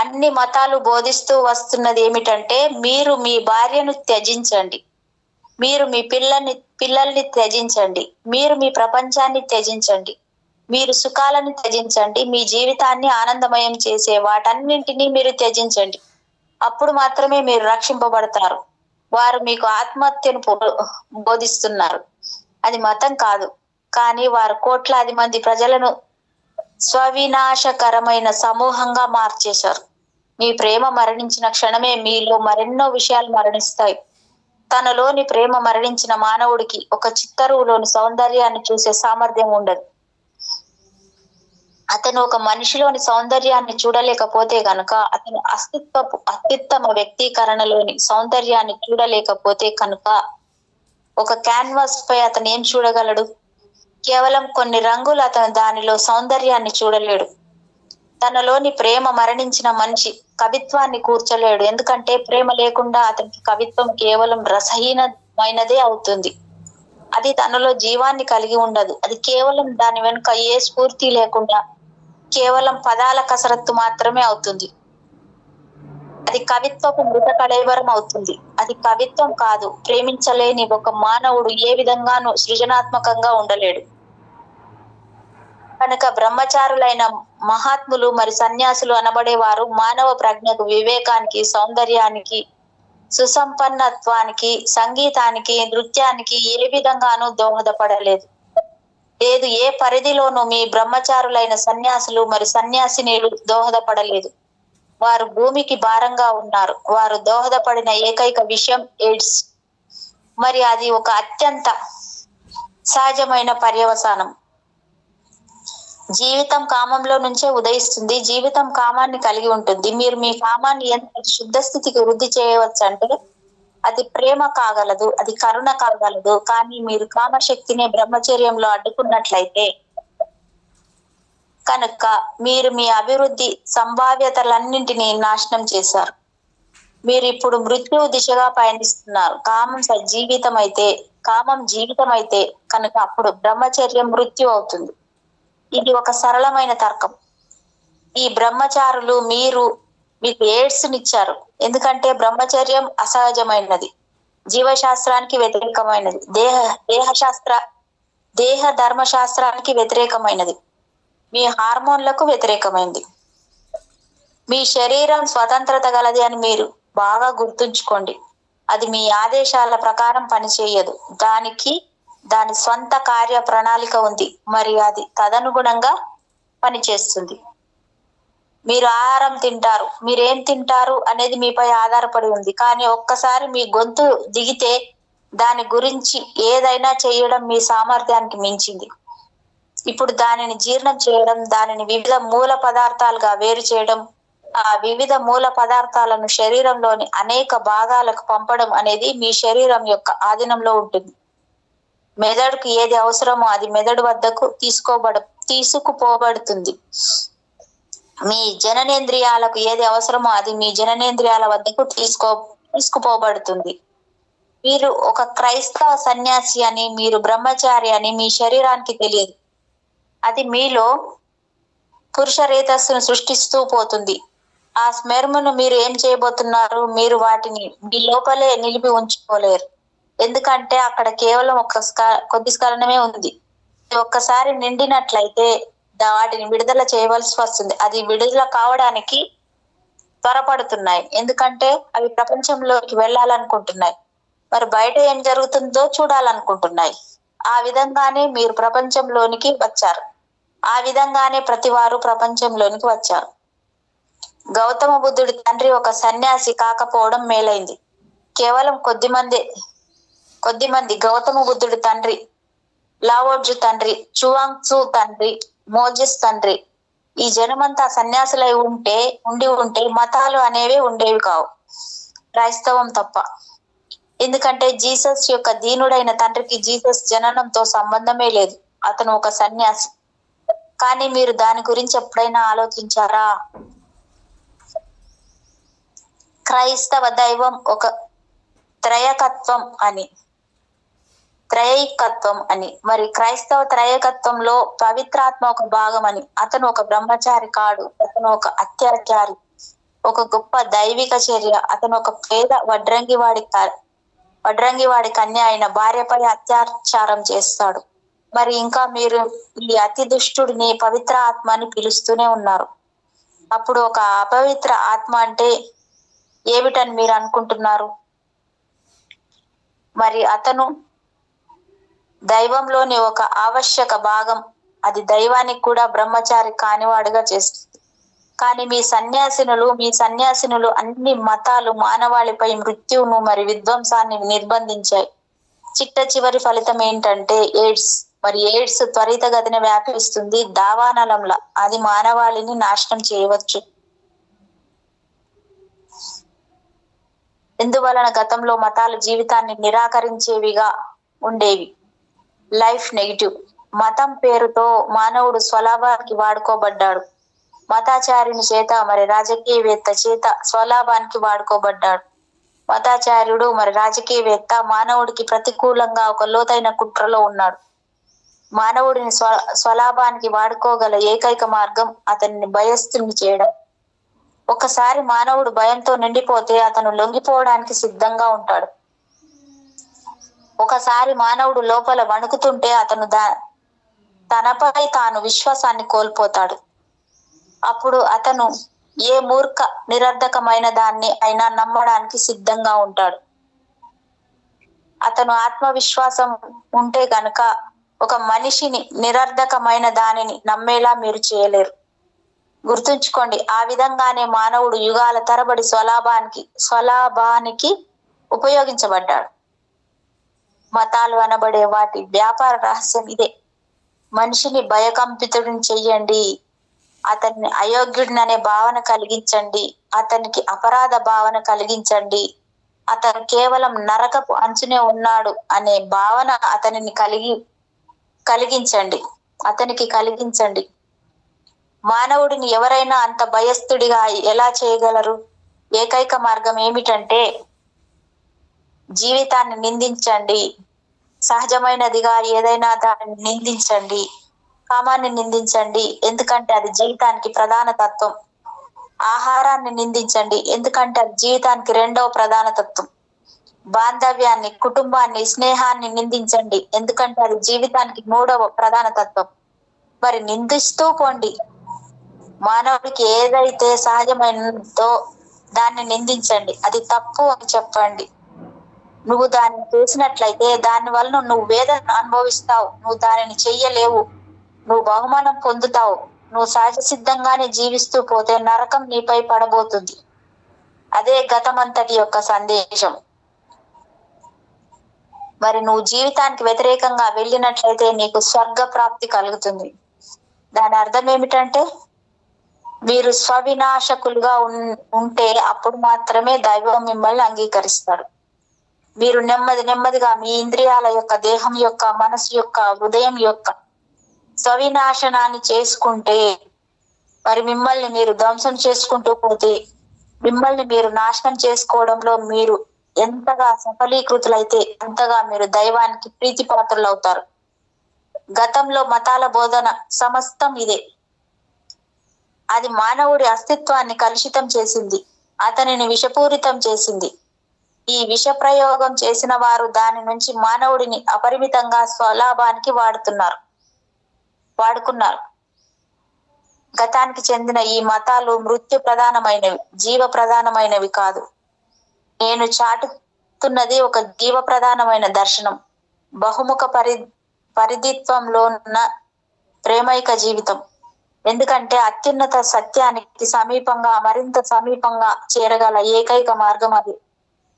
Speaker 2: అన్ని మతాలు బోధిస్తూ వస్తున్నది ఏమిటంటే, మీరు మీ భార్యను త్యజించండి, మీరు మీ పిల్లల్ని త్యజించండి, మీరు మీ ప్రపంచాన్ని త్యజించండి, మీరు సుఖాలను త్యజించండి, మీ జీవితాన్ని ఆనందమయం చేసే వాటన్నింటినీ మీరు త్యజించండి. అప్పుడు మాత్రమే మీరు రక్షింపబడతారు. వారు మీకు ఆత్మహత్యను బోధిస్తున్నారు. అది మతం కాదు, కానీ వారు కోట్లాది మంది ప్రజలను స్వవినాశకరమైన సమూహంగా మార్చేశారు. మీ ప్రేమ మరణించిన క్షణమే మీలో మరెన్నో విషయాలు మరణిస్తాయి. తనలోని ప్రేమ మరణించిన మానవుడికి ఒక చిత్తరువులోని సౌందర్యాన్ని చూసే సామర్థ్యం ఉండదు. అతను ఒక మనిషిలోని సౌందర్యాన్ని చూడలేకపోతే గనుక, అతను అత్యుత్తమ వ్యక్తీకరణలోని సౌందర్యాన్ని చూడలేకపోతే కనుక, ఒక క్యాన్వాస్ పై అతను ఏం చూడగలడు? కేవలం కొన్ని రంగులు. అతను దానిలో సౌందర్యాన్ని చూడలేడు. తనలోని ప్రేమ మరణించిన మనిషి కవిత్వాన్ని కూర్చలేడు. ఎందుకంటే ప్రేమ లేకుండా అతనికి కవిత్వం కేవలం రసహీనమైనదే అవుతుంది. అది తనలో జీవాన్ని కలిగి ఉండదు. అది కేవలం దాని వెనుక ఏ స్ఫూర్తి లేకుండా కేవలం పదాల కసరత్తు మాత్రమే అవుతుంది. అది కవిత్వపు మృత కళేబరం అవుతుంది. అది కవిత్వం కాదు. ప్రేమించలేని ఒక మానవుడు ఏ విధంగానూ సృజనాత్మకంగా ఉండలేడు. కనుక బ్రహ్మచారులైన మహాత్ములు మరి సన్యాసులు అనబడేవారు మానవ ప్రజ్ఞకు, వివేకానికి, సౌందర్యానికి, సుసంపన్నత్వానికి, సంగీతానికి, నృత్యానికి ఏ విధంగానూ దోహదపడలేదు. లేదు, ఏ పరిధిలోనూ మీ బ్రహ్మచారులైన సన్యాసులు మరి సన్యాసినీలు దోహదపడలేదు. వారు భూమికి భారంగా ఉన్నారు. వారు దోహదపడిన ఏకైక విషయం ఎయిడ్స్. మరి అది ఒక అత్యంత సహజమైన పర్యవసానం. జీవితం కామంలో నుంచే ఉదయిస్తుంది. జీవితం కామాన్ని కలిగి ఉంటుంది. మీరు మీ కామాన్ని ఎంత శుద్ధ స్థితికి వృద్ధి చేయవచ్చు అంటే, అది ప్రేమ కాగలదు, అది కరుణ కాగలదు. కానీ మీరు కామశక్తిని బ్రహ్మచర్యంలో అడ్డుకున్నట్లయితే కనుక మీరు మీ అభివృద్ధి సంభావ్యతలన్నింటినీ నాశనం చేశారు. మీరు ఇప్పుడు మృత్యువు దిశగా పయనిస్తున్నారు. కామం జీవితం అయితే కనుక అప్పుడు బ్రహ్మచర్యం మృత్యు అవుతుంది. ఇది ఒక సరళమైన తర్కం. ఈ బ్రహ్మచారులు మీకు ఎయిడ్స్ నిచ్చారు. ఎందుకంటే బ్రహ్మచర్యం అసహజమైనది, జీవశాస్త్రానికి వ్యతిరేకమైనది, దేహ ధర్మశాస్త్రానికి వ్యతిరేకమైనది, మీ హార్మోన్లకు వ్యతిరేకమైనది. మీ శరీరం స్వతంత్రత గలది అని మీరు బాగా గుర్తుంచుకోండి. అది మీ ఆదేశాల ప్రకారం పనిచేయదు. దానికి దాని స్వంత కార్య ప్రణాళిక ఉంది. మరి అది తదనుగుణంగా పనిచేస్తుంది. మీరు ఆహారం తింటారు. మీరేం తింటారు అనేది మీపై ఆధారపడి ఉంది. కానీ ఒక్కసారి మీ గొంతు దిగితే దాని గురించి ఏదైనా చేయడం మీ సామర్థ్యానికి మించింది. ఇప్పుడు దానిని జీర్ణం చేయడం, దానిని వివిధ మూల పదార్థాలుగా వేరు చేయడం, ఆ వివిధ మూల పదార్థాలను శరీరంలోని అనేక భాగాలకు పంపడం అనేది మీ శరీరం యొక్క ఆధీనంలో ఉంటుంది. మెదడుకు ఏది అవసరమో అది మెదడు వద్దకు తీసుకుపోబడుతుంది. మీ జననేంద్రియాలకు ఏది అవసరమో అది మీ జననేంద్రియాల వద్దకు తీసుకుపోబడుతుంది. మీరు ఒక క్రైస్తవ సన్యాసి అని, మీరు బ్రహ్మచారి అని మీ శరీరానికి తెలియదు. అది మీలో పురుష రేతస్సును సృష్టిస్తూ పోతుంది. ఆ స్మెర్మ్ను మీరు ఏం చేయబోతున్నారు? మీరు వాటిని మీ లోపలే నిలిపి ఉంచుకోలేరు. ఎందుకంటే అక్కడ కేవలం కొద్ది స్ఖలనమే ఉంది. ఒక్కసారి నిండినట్లయితే వాటిని విడుదల చేయవలసి వస్తుంది. అది విడుదల కావడానికి త్వరపడుతున్నాయి. ఎందుకంటే అవి ప్రపంచంలోకి వెళ్ళాలనుకుంటున్నాయి. మరి బయట ఏం జరుగుతుందో చూడాలనుకుంటున్నాయి. ఆ విధంగానే మీరు ప్రపంచంలోనికి వచ్చారు. ఆ విధంగానే ప్రతి వారు ప్రపంచంలోనికి వచ్చారు. గౌతమ బుద్ధుడి తండ్రి ఒక సన్యాసి కాకపోవడం మేలైంది. కేవలం కొద్దిమంది గౌతమ బుద్ధుడి తండ్రి, లావోజు తండ్రి, చువాంగ్ త్సు తండ్రి, మోజెస్ తండ్రి, ఈ జనమంతా సన్యాసులై ఉంటే మతాలు అనేవి ఉండేవి కావు, క్రైస్తవం తప్ప. ఎందుకంటే జీసస్ యొక్క దీనుడైన తండ్రికి జీసస్ జననంతో సంబంధమే లేదు. అతను ఒక సన్యాసి. కానీ మీరు దాని గురించి ఎప్పుడైనా ఆలోచించారా? క్రైస్తవ దైవం ఒక త్రైకత్వం అని, మరి క్రైస్తవ త్రైకత్వంలో పవిత్రాత్మ ఒక భాగం అని. అతను ఒక బ్రహ్మచారి కాడు, అతను ఒక అత్యాచారి, ఒక గొప్ప దైవిక చర్య. అతను ఒక పేద వడ్రంగివాడి కన్య అయిన భార్యపై అత్యాచారం చేస్తాడు. మరి ఇంకా మీరు ఈ అతి దుష్టుడిని పవిత్ర ఆత్మ అని పిలుస్తూనే ఉన్నారు. అప్పుడు ఒక అపవిత్ర ఆత్మ అంటే ఏమిటని మీరు అనుకుంటున్నారు? మరి అతను దైవంలోని ఒక ఆవశ్యక భాగం. అది దైవానికి కూడా బ్రహ్మచారి కానివాడుగా చేస్తుంది. కానీ మీ సన్యాసినులు అన్ని మతాలు మానవాళిపై మృత్యువును మరి విధ్వంసాన్ని నిర్బంధించాయి. చిట్ట చివరి ఫలితం ఏంటంటే ఎయిడ్స్. మరి ఎయిడ్స్ త్వరితగతిన వ్యాపిస్తుంది దావానలంలా. అది మానవాళిని నాశనం చేయవచ్చు. ఎందువలన గతంలో మతాలు జీవితాన్ని నిరాకరించేవిగా ఉండేవి. Life negative. మతం పేరుతో మానవుడు స్వలాభానికి వాడుకోబడ్డాడు. మతాచార్యుని చేత మరి రాజకీయవేత్త చేత స్వలాభానికి వాడుకోబడ్డాడు. మతాచార్యుడు మరి రాజకీయవేత్త మానవుడికి ప్రతికూలంగా ఒక లోతైన కుట్రలో ఉన్నాడు. మానవుడిని స్వలాభానికి వాడుకోగల ఏకైక మార్గం అతన్ని భయస్థుని చేయడం. ఒకసారి మానవుడు భయంతో నిండిపోతే అతను లొంగిపోవడానికి సిద్ధంగా ఉంటాడు. ఒకసారి మానవుడు లోపల వణుకుతుంటే అతను తనపై తాను విశ్వాసాన్ని కోల్పోతాడు. అప్పుడు అతను ఏ మూర్ఖ నిరర్ధకమైన దాన్ని అయినా నమ్మడానికి సిద్ధంగా ఉంటాడు. అతను ఆత్మవిశ్వాసం ఉంటే గనక ఒక మనిషిని నిరర్ధకమైన దానిని నమ్మేలా మీరు చేయలేరు. గుర్తుంచుకోండి, ఆ విధంగానే మానవుడు యుగాల తరబడి స్వలాభానికి ఉపయోగించబడ్డాడు. మతాలు అనబడే వాటి వ్యాపార రహస్యం ఇదే. మనిషిని భయకంపితుడిని చెయ్యండి, అతన్ని అయోగ్యుడిననే భావన కలిగించండి, అతనికి అపరాధ భావన కలిగించండి, అతను కేవలం నరకపు అంచునే ఉన్నాడు అనే భావన అతనికి కలిగించండి. మానవుడిని ఎవరైనా అంత భయస్థుడిగా ఎలా చేయగలరు? ఏకైక మార్గం ఏమిటంటే జీవితాన్ని నిందించండి. సహజమైనదిగా ఏదైనా దానిని నిందించండి. కామాన్ని నిందించండి, ఎందుకంటే అది జీవితానికి ప్రధాన తత్వం. ఆహారాన్ని నిందించండి, ఎందుకంటే అది జీవితానికి రెండవ ప్రధాన తత్వం. బాంధవ్యాన్ని, కుటుంబాన్ని, స్నేహాన్ని నిందించండి, ఎందుకంటే అది జీవితానికి మూడవ ప్రధాన తత్వం. మరి నిందిస్తూ పోండి. మానవుడికి ఏదైతే సహజమైనదో దాన్ని నిందించండి. అది తప్పు అని చెప్పండి. నువ్వు దానిని చేసినట్లయితే దాని వలన నువ్వు వేదన అనుభవిస్తావు. నువ్వు దానిని చెయ్యలేవు. నువ్వు బహుమానం పొందుతావు. నువ్వు సహజ సిద్ధంగానే జీవిస్తూ పోతే నరకం నీపై పడబోతుంది. అదే గతమంతటి యొక్క సందేశం. మరి నువ్వు జీవితానికి వ్యతిరేకంగా వెళ్ళినట్లయితే నీకు స్వర్గ ప్రాప్తి కలుగుతుంది. దాని అర్థం ఏమిటంటే మీరు స్వవినాశకులుగా ఉంటే అప్పుడు మాత్రమే దైవం మిమ్మల్ని అంగీకరిస్తాడు. మీరు నెమ్మదిగా మీ ఇంద్రియాల యొక్క, దేహం యొక్క, మనసు యొక్క, హృదయం యొక్క స్వవినాశనాన్ని చేసుకుంటే, మరి మిమ్మల్ని మీరు ధ్వంసం చేసుకుంటూ పోతే, మిమ్మల్ని మీరు నాశనం చేసుకోవడంలో మీరు ఎంతగా సఫలీకృతులైతే అంతగా మీరు దైవానికి ప్రీతిపాత్రులు అవుతారు. గతంలో మతాల బోధన సమస్తం ఇదే. అది మానవుడి అస్తిత్వాన్ని కలుషితం చేసింది, అతనిని విషపూరితం చేసింది. ఈ విష ప్రయోగం చేసిన వారు దాని నుంచి మానవుడిని అపరిమితంగా స్వలాభానికి వాడుకున్నారు. గతానికి చెందిన ఈ మతాలు మృత్యు ప్రధానమైనవి, జీవ ప్రధానమైనవి కాదు. నేను చాటుతున్నది ఒక జీవ ప్రధానమైన దర్శనం, బహుముఖ పరిధిత్వంలో ఉన్న ప్రేమైక జీవితం. ఎందుకంటే అత్యున్నత సత్యానికి సమీపంగా, మరింత సమీపంగా చేరగల ఏకైక మార్గం అది.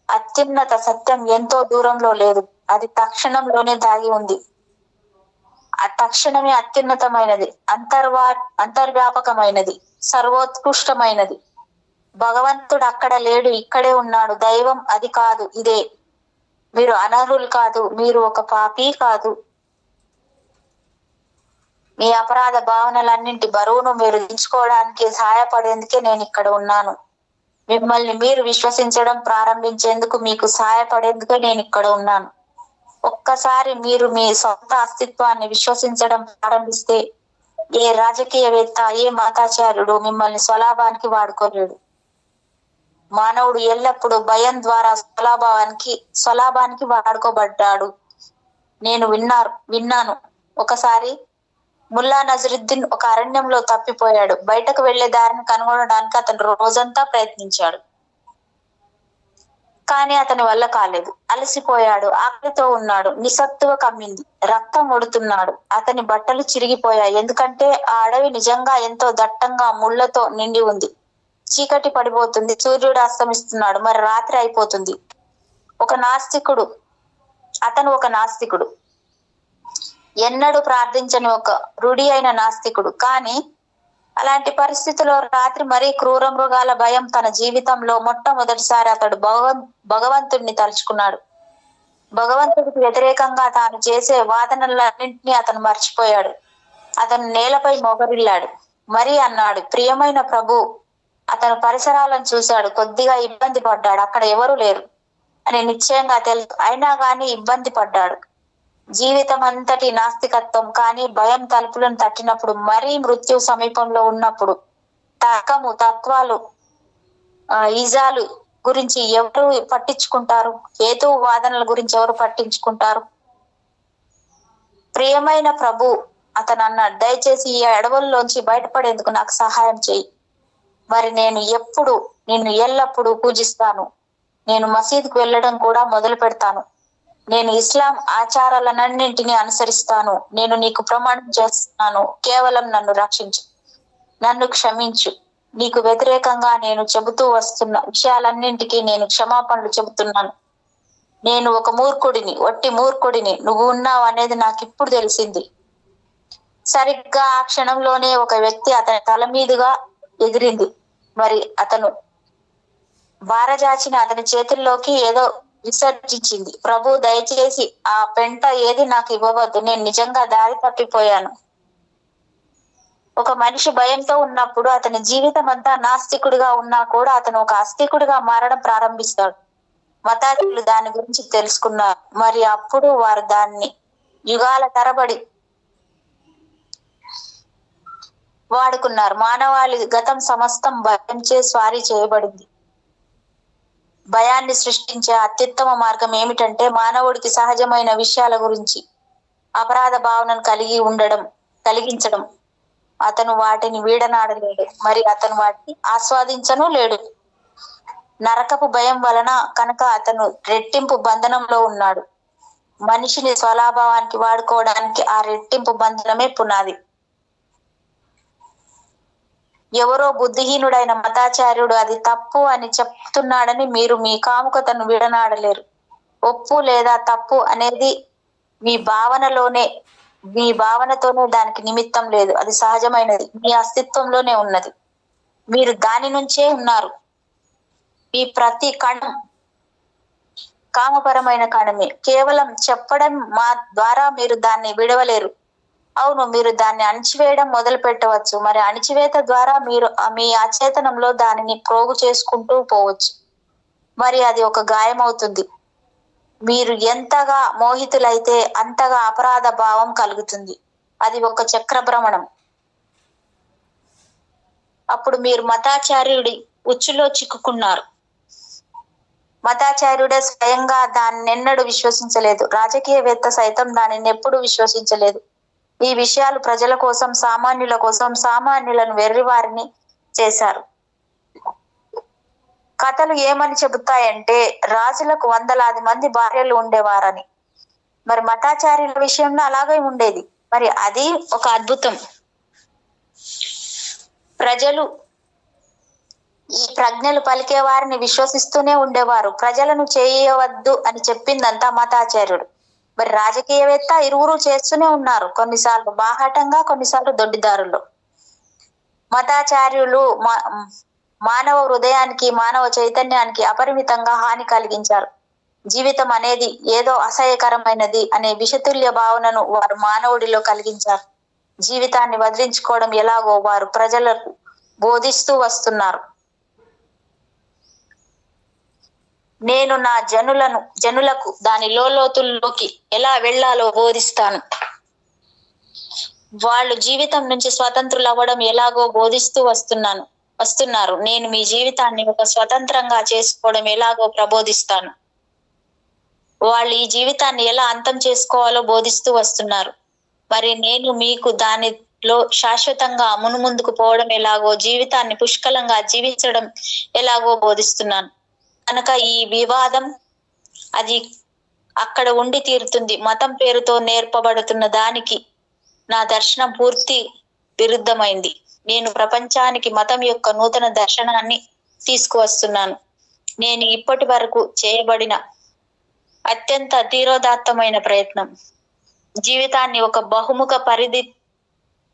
Speaker 2: అత్యున్నత సత్యం ఎంతో దూరంలో లేదు, అది తక్షణంలోనే దాగి ఉంది. ఆ తక్షణమే అత్యున్నతమైనది, అంతర్వ్యాపకమైనది, సర్వోత్కృష్టమైనది. భగవంతుడు అక్కడ లేడు, ఇక్కడే ఉన్నాడు. దైవం అది కాదు, ఇదే. మీరు అనర్హులు కాదు, మీరు ఒక పాపి కాదు. మీ అపరాధ భావనలన్నింటి బరువును మీరు దించుకోవడానికి సహాయపడేందుకే నేను ఇక్కడ ఉన్నాను. మిమ్మల్ని మీరు విశ్వసించడం ప్రారంభించేందుకు మీకు సహాయపడేందుకే నేను ఇక్కడ ఉన్నాను. ఒక్కసారి మీరు మీ సొంత అస్తిత్వాన్ని విశ్వసించడం ప్రారంభిస్తే ఏ రాజకీయవేత్త, ఏ మతాచార్యుడు మిమ్మల్ని స్వలాభానికి వాడుకోలేడు. మానవుడు ఎల్లప్పుడూ భయం ద్వారా స్వలాభానికి వాడుకోబడ్డాడు. నేను విన్నాను. ఒకసారి ముల్లా నజరుద్దీన్ ఒక అరణ్యంలో తప్పిపోయాడు. బయటకు వెళ్లే దారిని కనుగొనడానికి అతను రోజంతా ప్రయత్నించాడు. కానీ అతని వల్ల కాలేదు. అలసిపోయాడు, ఆకలితో ఉన్నాడు, నిస్సత్తువ కమ్మింది, రక్తం ఒడుతున్నాడు. అతని బట్టలు చిరిగిపోయాయి, ఎందుకంటే ఆ అడవి నిజంగా ఎంతో దట్టంగా ముళ్లతో నిండి ఉంది. చీకటి పడిపోతుంది, సూర్యుడు అస్తమిస్తున్నాడు, మరి రాత్రి అయిపోతుంది. అతను ఒక నాస్తికుడు, ఎన్నడూ ప్రార్థించని ఒక రూఢి అయిన నాస్తికుడు. కానీ అలాంటి పరిస్థితిలో రాత్రి మరీ క్రూర మృగాల భయం తన జీవితంలో మొట్టమొదటిసారి అతడు భగవంతుడిని తలుచుకున్నాడు. భగవంతుడికి వ్యతిరేకంగా తాను చేసే వాదనలన్నింటినీ అతను మర్చిపోయాడు. అతను నేలపై మోకరిల్లాడు. మరి అన్నాడు, ప్రియమైన ప్రభు. అతను పరిసరాలను చూశాడు. కొద్దిగా ఇబ్బంది పడ్డాడు. అక్కడ ఎవరూ లేరు అని నిశ్చయంగా తెలుసు. అయినా గాని ఇబ్బంది పడ్డాడు. జీవితం అంతటి నాస్తికత్వం. కానీ భయం తలుపులను తట్టినప్పుడు, మరీ మృత్యు సమీపంలో ఉన్నప్పుడు, తత్వాలు, ఈజాలు గురించి ఎవరు పట్టించుకుంటారు? హేతు వాదనల గురించి ఎవరు పట్టించుకుంటారు? ప్రియమైన ప్రభు, అతను అన్నాడు, దయచేసి ఈ అడవుల్లోంచి బయటపడేందుకు నాకు సహాయం చేయి. మరి నిన్ను ఎల్లప్పుడూ పూజిస్తాను. నేను మసీదుకు వెళ్ళడం కూడా మొదలు పెడతాను. నేను ఇస్లాం ఆచారాలన్నింటినీ అనుసరిస్తాను. నేను నీకు ప్రమాణం చేస్తున్నాను, కేవలం నన్ను రక్షించు, నన్ను క్షమించు. నీకు వ్యతిరేకంగా నేను చెబుతూ వస్తున్న విషయాలన్నింటికీ నేను క్షమాపణలు చెబుతున్నాను. నేను ఒక మూర్ఖుడిని, వట్టి మూర్ఖుడిని. నువ్వు ఉన్నావు అనేది నాకు ఇప్పుడు తెలిసింది. సరిగ్గా ఆ క్షణంలోనే ఒక వ్యక్తి అతని తల మీదుగా ఎగిరింది. మరి అతను బారజాచిన అతని చేతుల్లోకి ఏదో విసర్జించింది. ప్రభు, దయచేసి ఆ పెంట ఏది నాకు ఇవ్వవద్దు. నేను నిజంగా దారి తప్పిపోయాను. ఒక మనిషి భయంతో ఉన్నప్పుడు, అతని జీవితం అంతా నాస్తికుడిగా ఉన్నా కూడా అతను ఒక ఆస్తికుడిగా మారడం ప్రారంభిస్తాడు. మతాచార్యులు దాని గురించి తెలుసుకున్నారు. మరి అప్పుడు వారు దాన్ని యుగాల తరబడి వాడుకున్నారు. మానవాళి గతం సమస్తం భయంచే స్వారీ చేయబడింది. భయాన్ని సృష్టించే అత్యుత్తమ మార్గం ఏమిటంటే మానవుడికి సహజమైన విషయాల గురించి అపరాధ భావనను కలిగించడం. అతను వాటిని వీడనాడలేడు, మరి అతను వాటిని ఆస్వాదించను లేడు. నరకపు భయం వలన కనుక అతను రెట్టింపు బంధనంలో ఉన్నాడు. మనిషిని స్వలాభావానికి వాడుకోవడానికి ఆ రెట్టింపు బంధనమే పునాది. ఎవరో బుద్ధిహీనుడైన మతాచార్యుడు అది తప్పు అని చెప్తున్నాడని మీరు మీ కాముకతను విడనాడలేరు. ఒప్పు లేదా తప్పు అనేది మీ భావనతోనే దానికి నిమిత్తం లేదు. అది సహజమైనది, మీ అస్తిత్వంలోనే ఉన్నది. మీరు దాని నుంచే ఉన్నారు. మీ ప్రతి కణం కామపరమైన కణమే. కేవలం చెప్పడం ద్వారా మీరు దాన్ని విడవలేరు. అవును, మీరు దాన్ని అణిచివేయడం మొదలు పెట్టవచ్చు. మరి అణిచివేత ద్వారా మీరు మీ అచేతనంలో దానిని ప్రోగు చేసుకుంటూ పోవచ్చు. మరి అది ఒక గాయం అవుతుంది. మీరు ఎంతగా మోహితులైతే అంతగా అపరాధ భావం కలుగుతుంది. అది ఒక చక్ర భ్రమణం. అప్పుడు మీరు మతాచార్యుడి ఉచ్చులో చిక్కుకున్నారు. మతాచార్యుడే స్వయంగా దాన్నెన్నడూ విశ్వసించలేదు. రాజకీయవేత్త సైతం దానిని ఎప్పుడూ విశ్వసించలేదు. ఈ విషయాలు ప్రజల కోసం, సామాన్యుల కోసం, సామాన్యులను వెర్రివారిని చేశారు. కథలు ఏమని చెబుతాయంటే రాజులకు వందలాది మంది భార్యలు ఉండేవారని. మరి మతాచార్యుల విషయంలో అలాగే ఉండేది. మరి అది ఒక అద్భుతం. ప్రజలు ఈ ప్రజ్ఞలు పలికే వారిని విశ్వసిస్తూనే ఉండేవారు. ప్రజలను చేయవద్దు అని చెప్పిందంతా మతాచార్యుడు. మరి రాజకీయవేత్త ఇరువురు చేస్తూనే ఉన్నారు, కొన్నిసార్లు బాహాటంగా, కొన్నిసార్లు దొడ్డిదారుల్లో. మతాచార్యులు మానవ హృదయానికి, మానవ చైతన్యానికి అపరిమితంగా హాని కలిగించారు. జీవితం అనేది ఏదో అసహ్యకరమైనది అనే విషతుల్య భావనను వారు మానవుడిలో కలిగించారు. జీవితాన్ని వదిలించుకోవడం ఎలాగో వారు ప్రజలకు బోధిస్తూ వస్తున్నారు. నేను నా జనులకు దాని లోతుల్లోకి ఎలా వెళ్ళాలో బోధిస్తాను. వాళ్ళు జీవితం నుంచి స్వతంత్రులు అవ్వడం ఎలాగో బోధిస్తూ వస్తున్నారు. నేను మీ జీవితాన్ని ఒక స్వతంత్రంగా చేసుకోవడం ఎలాగో ప్రబోధిస్తాను. వాళ్ళు ఈ జీవితాన్ని ఎలా అంతం చేసుకోవాలో బోధిస్తూ వస్తున్నారు. మరి నేను మీకు దానిలో శాశ్వతంగా మునుముందుకు పోవడం ఎలాగో, జీవితాన్ని పుష్కలంగా జీవించడం ఎలాగో బోధిస్తున్నాను. కనుక ఈ వివాదం అది అక్కడ ఉండి తీరుతుంది. మతం పేరుతో నేర్పబడుతున్న దానికి నా దర్శనం పూర్తి విరుద్ధమైంది. నేను ప్రపంచానికి మతం యొక్క నూతన దర్శనాన్ని తీసుకువస్తున్నాను. నేను ఇప్పటి వరకు చేయబడిన అత్యంత ధీరోదాత్తమైన ప్రయత్నం జీవితాన్ని ఒక బహుముఖ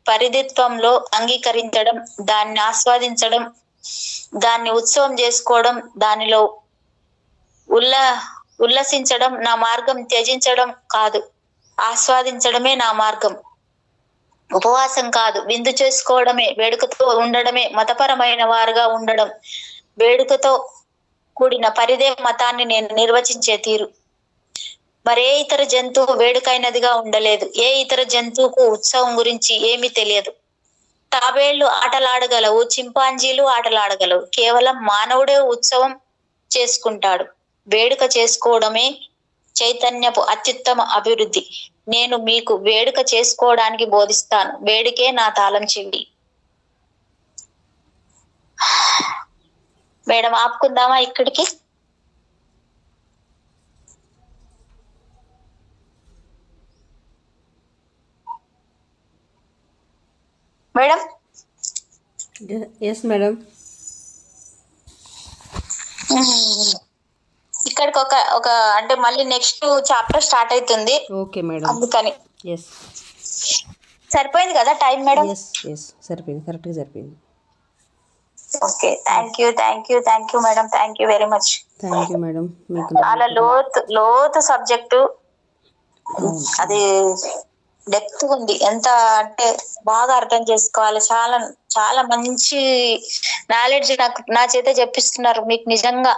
Speaker 2: పరిధిత్వంలో అంగీకరించడం, దాన్ని ఆస్వాదించడం, దాన్ని ఉత్సవం చేసుకోవడం, దానిలో ఉల్లసించడం నా మార్గం. త్యజించడం కాదు, ఆస్వాదించడమే నా మార్గం. ఉపవాసం కాదు, విందు చేసుకోవడమే, వేడుకతో ఉండడమే మతపరమైన వారుగా ఉండడం. వేడుకతో కూడిన పరిదే మతాన్ని నేను నిర్వచించే తీరు. మరే ఇతర జంతువు వేడుకైనదిగా ఉండలేదు. ఏ ఇతర జంతువుకు ఉత్సవం గురించి ఏమీ తెలియదు. తాబేళ్లు ఆటలాడగలవు, చింపాంజీలు ఆటలాడగలవు. కేవలం మానవుడే ఉత్సవం చేసుకుంటాడు. వేడుక చేసుకోవడమే చైతన్యపు అత్యుత్తమ అభివృద్ధి. నేను మీకు వేడుక చేసుకోవడానికి బోధిస్తాను. వేడుకే నా తాళం చెవి. మేడం ఆపుకుందామా ఇక్కడికి? Madam
Speaker 1: yes madam.
Speaker 2: ఇక్కడికి ఒక అంటే మళ్ళీ నెక్స్ట్ చాప్టర్ స్టార్ట్ అవుతుంది.
Speaker 1: Okay madam.
Speaker 2: అందుకని
Speaker 1: ఎస్
Speaker 2: సరిపోయింది కదా టైం మేడం?
Speaker 1: ఎస్ సరిపోయింది, కరెక్ట్గా సరిపోయింది.
Speaker 2: Okay, thank you madam. Thank you very much.
Speaker 1: Thank you madam. మీకు
Speaker 2: చాలా లోతు సబ్జెక్టు. అది డెప్త్ ఉంది. ఎంత అంటే బాగా అర్థం చేసుకోవాలి. చాలా చాలా మంచి నాలెడ్జ్ నా చేత చెప్పిస్తున్నారు. మీకు నిజంగా